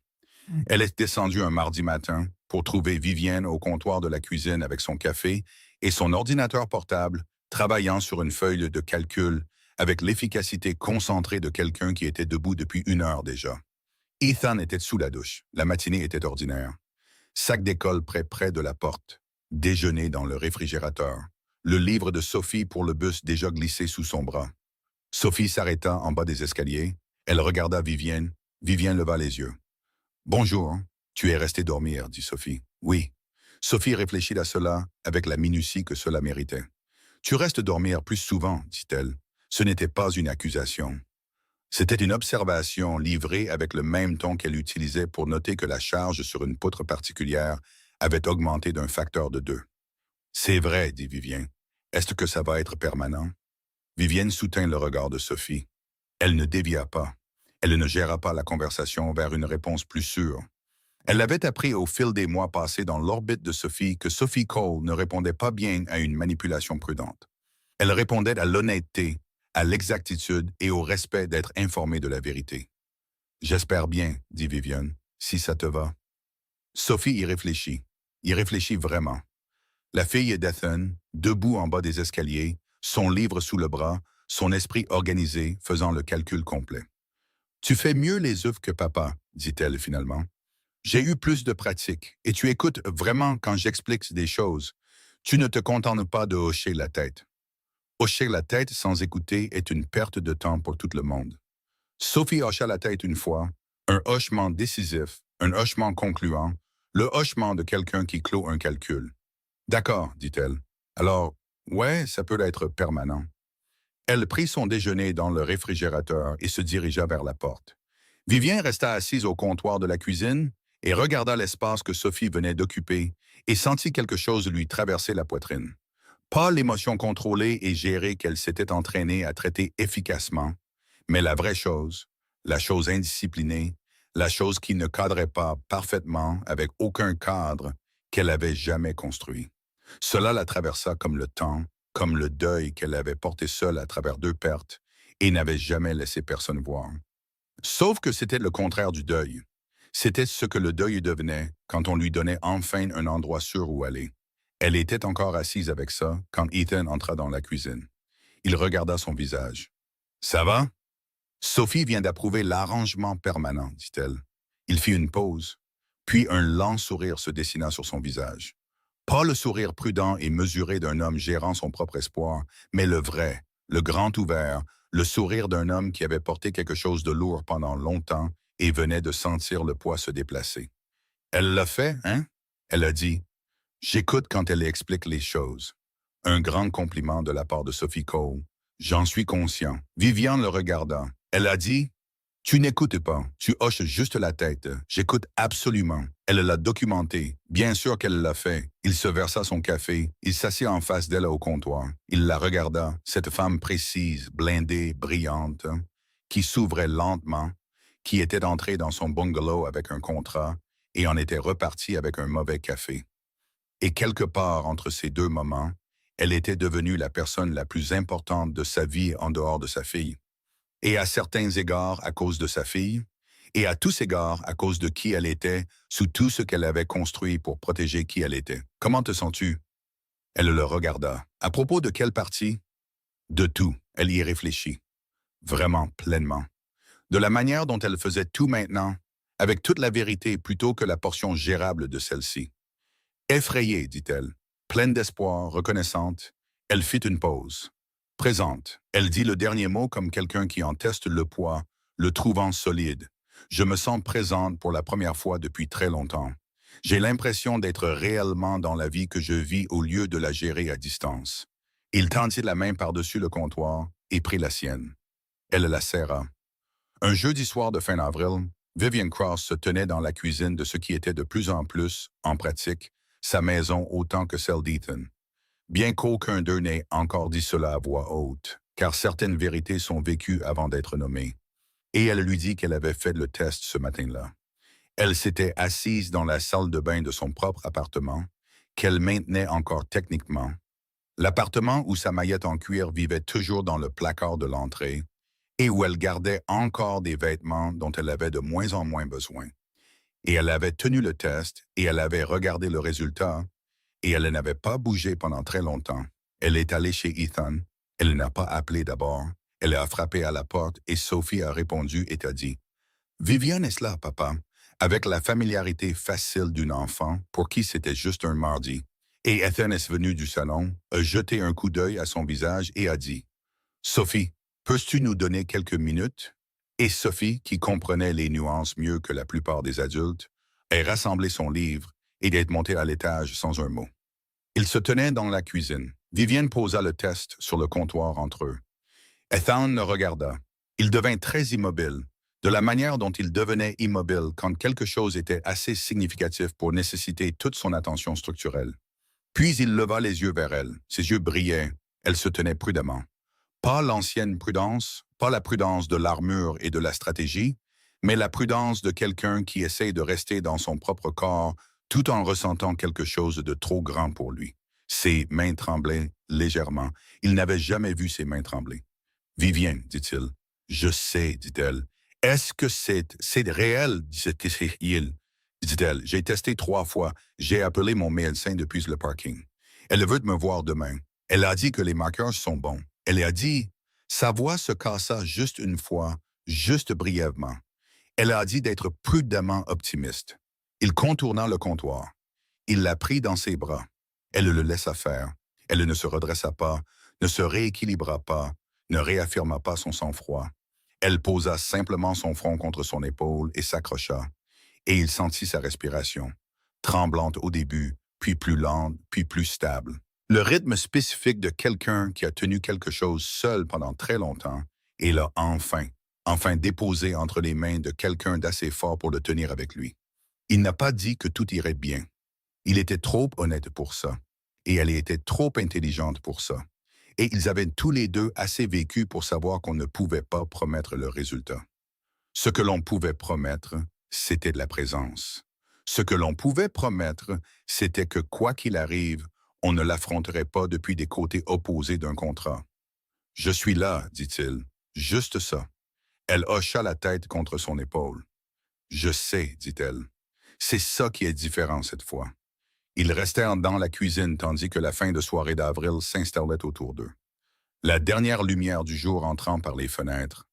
Elle est descendue un mardi matin pour trouver Vivienne au comptoir de la cuisine avec son café et son ordinateur portable, travaillant sur une feuille de calcul avec l'efficacité concentrée de quelqu'un qui était debout depuis 1 heure déjà. Ethan était sous la douche. La matinée était ordinaire. Sac d'école près de la porte. Déjeuner dans le réfrigérateur. Le livre de Sophie pour le bus déjà glissé sous son bras. Sophie s'arrêta en bas des escaliers. Elle regarda Vivienne. Vivienne leva les yeux. « Bonjour, tu es resté dormir, dit Sophie. « Oui. » Sophie réfléchit à cela avec la minutie que cela méritait. « Tu restes dormir plus souvent, dit-elle. Ce n'était pas une accusation. C'était une observation livrée avec le même ton qu'elle utilisait pour noter que la charge sur une poutre particulière avait augmenté d'un facteur de 2. « C'est vrai, dit Vivien. Est-ce que ça va être permanent? » Vivienne soutint le regard de Sophie. Elle ne dévia pas. Elle ne géra pas la conversation vers une réponse plus sûre. Elle avait appris au fil des mois passés dans l'orbite de Sophie que Sophie Cole ne répondait pas bien à une manipulation prudente. Elle répondait à l'honnêteté, à l'exactitude et au respect d'être informée de la vérité. « J'espère bien, dit Vivienne, si ça te va. » Sophie y réfléchit vraiment. La fille d'Ethan, debout en bas des escaliers, son livre sous le bras, son esprit organisé, faisant le calcul complet. « Tu fais mieux les œuvres que papa, dit-elle finalement. J'ai eu plus de pratique, et tu écoutes vraiment quand j'explique des choses. Tu ne te contentes pas de hocher la tête. Hocher la tête sans écouter est une perte de temps pour tout le monde. » Sophie hocha la tête une fois, un hochement décisif, un hochement concluant, le hochement de quelqu'un qui clôt un calcul. « D'accord, dit-elle. Alors, ouais, ça peut être permanent. » Elle prit son déjeuner dans le réfrigérateur et se dirigea vers la porte. Vivien resta assise au comptoir de la cuisine et regarda l'espace que Sophie venait d'occuper et sentit quelque chose lui traverser la poitrine. Pas l'émotion contrôlée et gérée qu'elle s'était entraînée à traiter efficacement, mais la vraie chose, la chose indisciplinée, la chose qui ne cadrait pas parfaitement avec aucun cadre qu'elle avait jamais construit. Cela la traversa comme le temps, comme le deuil qu'elle avait porté seule à travers 2 pertes et n'avait jamais laissé personne voir. Sauf que c'était le contraire du deuil. C'était ce que le deuil devenait quand on lui donnait enfin un endroit sûr où aller. Elle était encore assise avec ça quand Ethan entra dans la cuisine. Il regarda son visage. « Ça va? » « Sophie vient d'approuver l'arrangement permanent, dit-elle. Il fit une pause, puis un lent sourire se dessina sur son visage. Pas le sourire prudent et mesuré d'un homme gérant son propre espoir, mais le vrai, le grand ouvert, le sourire d'un homme qui avait porté quelque chose de lourd pendant longtemps et venait de sentir le poids se déplacer. Elle l'a fait, hein? Elle a dit. J'écoute quand elle explique les choses. Un grand compliment de la part de Sophie Cole. J'en suis conscient. Viviane le regarda. Elle a dit, tu n'écoutes pas, tu hoches juste la tête. J'écoute absolument. Elle l'a documenté. Bien sûr qu'elle l'a fait. Il se versa son café. Il s'assit en face d'elle au comptoir. Il la regarda, cette femme précise, blindée, brillante, qui s'ouvrait lentement, qui était entrée dans son bungalow avec un contrat et en était repartie avec un mauvais café. Et quelque part entre ces deux moments, elle était devenue la personne la plus importante de sa vie en dehors de sa fille. Et à certains égards à cause de sa fille, et à tous égards à cause de qui elle était, sous tout ce qu'elle avait construit pour protéger qui elle était. Comment te sens-tu? Elle le regarda. À propos de quelle partie? De tout. Elle y réfléchit. Vraiment, pleinement. De la manière dont elle faisait tout maintenant, avec toute la vérité plutôt que la portion gérable de celle-ci. Effrayée, dit-elle, pleine d'espoir, reconnaissante, elle fit une pause. Présente, elle dit le dernier mot comme quelqu'un qui en teste le poids, le trouvant solide. Je me sens présente pour la première fois depuis très longtemps. J'ai l'impression d'être réellement dans la vie que je vis au lieu de la gérer à distance. Il tendit la main par-dessus le comptoir et prit la sienne. Elle la serra. Un jeudi soir de fin avril, Vivian Cross se tenait dans la cuisine de ce qui était de plus en plus, en pratique, sa maison autant que celle d'Ethan. Bien qu'aucun d'eux n'ait encore dit cela à voix haute, car certaines vérités sont vécues avant d'être nommées. Et elle lui dit qu'elle avait fait le test ce matin-là. Elle s'était assise dans la salle de bain de son propre appartement, qu'elle maintenait encore techniquement. L'appartement où sa maillette en cuir vivait toujours dans le placard de l'entrée, et où elle gardait encore des vêtements dont elle avait de moins en moins besoin. Et elle avait tenu le test, et elle avait regardé le résultat, et elle n'avait pas bougé pendant très longtemps. Elle est allée chez Ethan, elle n'a pas appelé d'abord, elle a frappé à la porte, et Sophie a répondu et a dit « Viviane est là, papa », avec la familiarité facile d'une enfant pour qui c'était juste un mardi. Et Ethan est venu du salon, a jeté un coup d'œil à son visage et a dit « Sophie, peux-tu nous donner quelques minutes ?» Et Sophie, qui comprenait les nuances mieux que la plupart des adultes, a rassemblé son livre et est montée à l'étage sans un mot. Ils se tenaient dans la cuisine. Viviane posa le test sur le comptoir entre eux. Ethan le regarda. Il devint très immobile, de la manière dont il devenait immobile quand quelque chose était assez significatif pour nécessiter toute son attention structurelle. Puis il leva les yeux vers elle. Ses yeux brillaient. Elle se tenait prudemment. Pas l'ancienne prudence, pas la prudence de l'armure et de la stratégie, mais la prudence de quelqu'un qui essaie de rester dans son propre corps tout en ressentant quelque chose de trop grand pour lui. Ses mains tremblaient légèrement. Il n'avait jamais vu ses mains trembler. « Viviane, dit-il. « Je sais, dit-elle. « Est-ce que c'est réel, dit-il. Dit-elle. « J'ai testé 3 fois. J'ai appelé mon médecin depuis le parking. Elle veut me voir demain. Elle a dit que les marqueurs sont bons. Elle a dit, sa voix se cassa juste une fois, juste brièvement. Elle a dit d'être prudemment optimiste. Il contourna le comptoir. Il la prit dans ses bras. Elle le laissa faire. Elle ne se redressa pas, ne se rééquilibra pas, ne réaffirma pas son sang-froid. Elle posa simplement son front contre son épaule et s'accrocha. Et il sentit sa respiration, tremblante au début, puis plus lente, puis plus stable. Le rythme spécifique de quelqu'un qui a tenu quelque chose seul pendant très longtemps et l'a enfin déposé entre les mains de quelqu'un d'assez fort pour le tenir avec lui. Il n'a pas dit que tout irait bien. Il était trop honnête pour ça, et elle était trop intelligente pour ça. Et ils avaient tous les deux assez vécu pour savoir qu'on ne pouvait pas promettre le résultat. Ce que l'on pouvait promettre, c'était de la présence. Ce que l'on pouvait promettre, c'était que quoi qu'il arrive, on ne l'affronterait pas depuis des côtés opposés d'un contrat. « Je suis là, dit-il. Juste ça. » Elle hocha la tête contre son épaule. « Je sais, dit-elle. C'est ça qui est différent cette fois. » Ils restèrent dans la cuisine tandis que la fin de soirée d'avril s'installait autour d'eux. La dernière lumière du jour entrant par les fenêtres.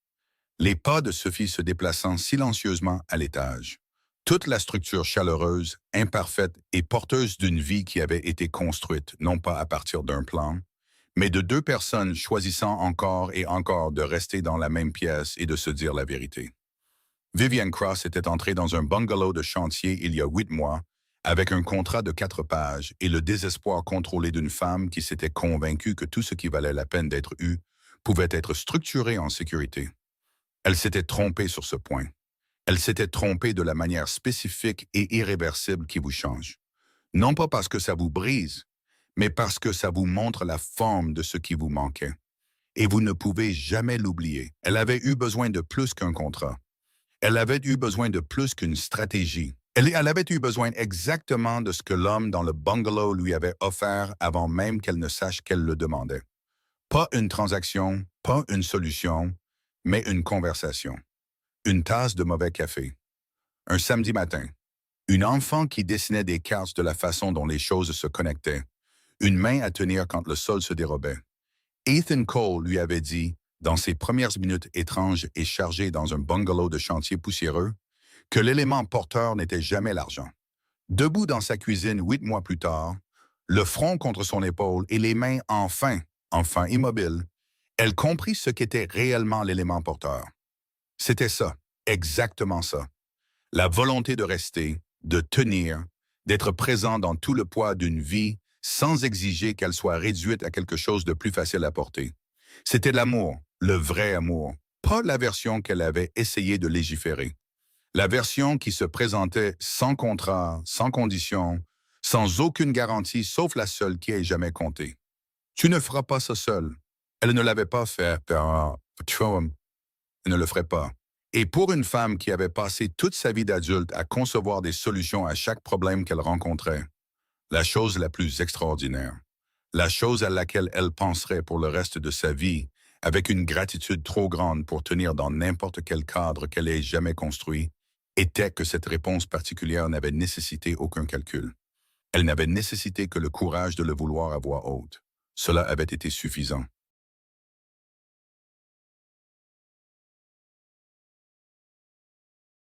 Les pas de Sophie se déplaçant silencieusement à l'étage. Toute la structure chaleureuse, imparfaite et porteuse d'une vie qui avait été construite, non pas à partir d'un plan, mais de deux personnes choisissant encore et encore de rester dans la même pièce et de se dire la vérité. Vivian Cross était entrée dans un bungalow de chantier il y a 8 mois, avec un contrat de 4 pages et le désespoir contrôlé d'une femme qui s'était convaincue que tout ce qui valait la peine d'être eu pouvait être structuré en sécurité. Elle s'était trompée sur ce point. Elle s'était trompée de la manière spécifique et irréversible qui vous change. Non pas parce que ça vous brise, mais parce que ça vous montre la forme de ce qui vous manquait. Et vous ne pouvez jamais l'oublier. Elle avait eu besoin de plus qu'un contrat. Elle avait eu besoin de plus qu'une stratégie. Elle avait eu besoin exactement de ce que l'homme dans le bungalow lui avait offert avant même qu'elle ne sache qu'elle le demandait. Pas une transaction, pas une solution, mais une conversation. Une tasse de mauvais café. Un samedi matin. Une enfant qui dessinait des cartes de la façon dont les choses se connectaient. Une main à tenir quand le sol se dérobait. Ethan Cole lui avait dit, dans ses premières minutes étranges et chargées dans un bungalow de chantier poussiéreux, que l'élément porteur n'était jamais l'argent. Debout dans sa cuisine 8 mois plus tard, le front contre son épaule et les mains enfin immobiles, elle comprit ce qu'était réellement l'élément porteur. C'était ça, exactement ça. La volonté de rester, de tenir, d'être présent dans tout le poids d'une vie sans exiger qu'elle soit réduite à quelque chose de plus facile à porter. C'était l'amour, le vrai amour, pas la version qu'elle avait essayé de légiférer. La version qui se présentait sans contrat, sans condition, sans aucune garantie sauf la seule qui ait jamais compté. Tu ne feras pas ça seul. Elle ne l'avait pas fait, elle ne le ferait pas. Et pour une femme qui avait passé toute sa vie d'adulte à concevoir des solutions à chaque problème qu'elle rencontrait, la chose la plus extraordinaire, la chose à laquelle elle penserait pour le reste de sa vie, avec une gratitude trop grande pour tenir dans n'importe quel cadre qu'elle ait jamais construit, était que cette réponse particulière n'avait nécessité aucun calcul. Elle n'avait nécessité que le courage de le vouloir à voix haute. Cela avait été suffisant.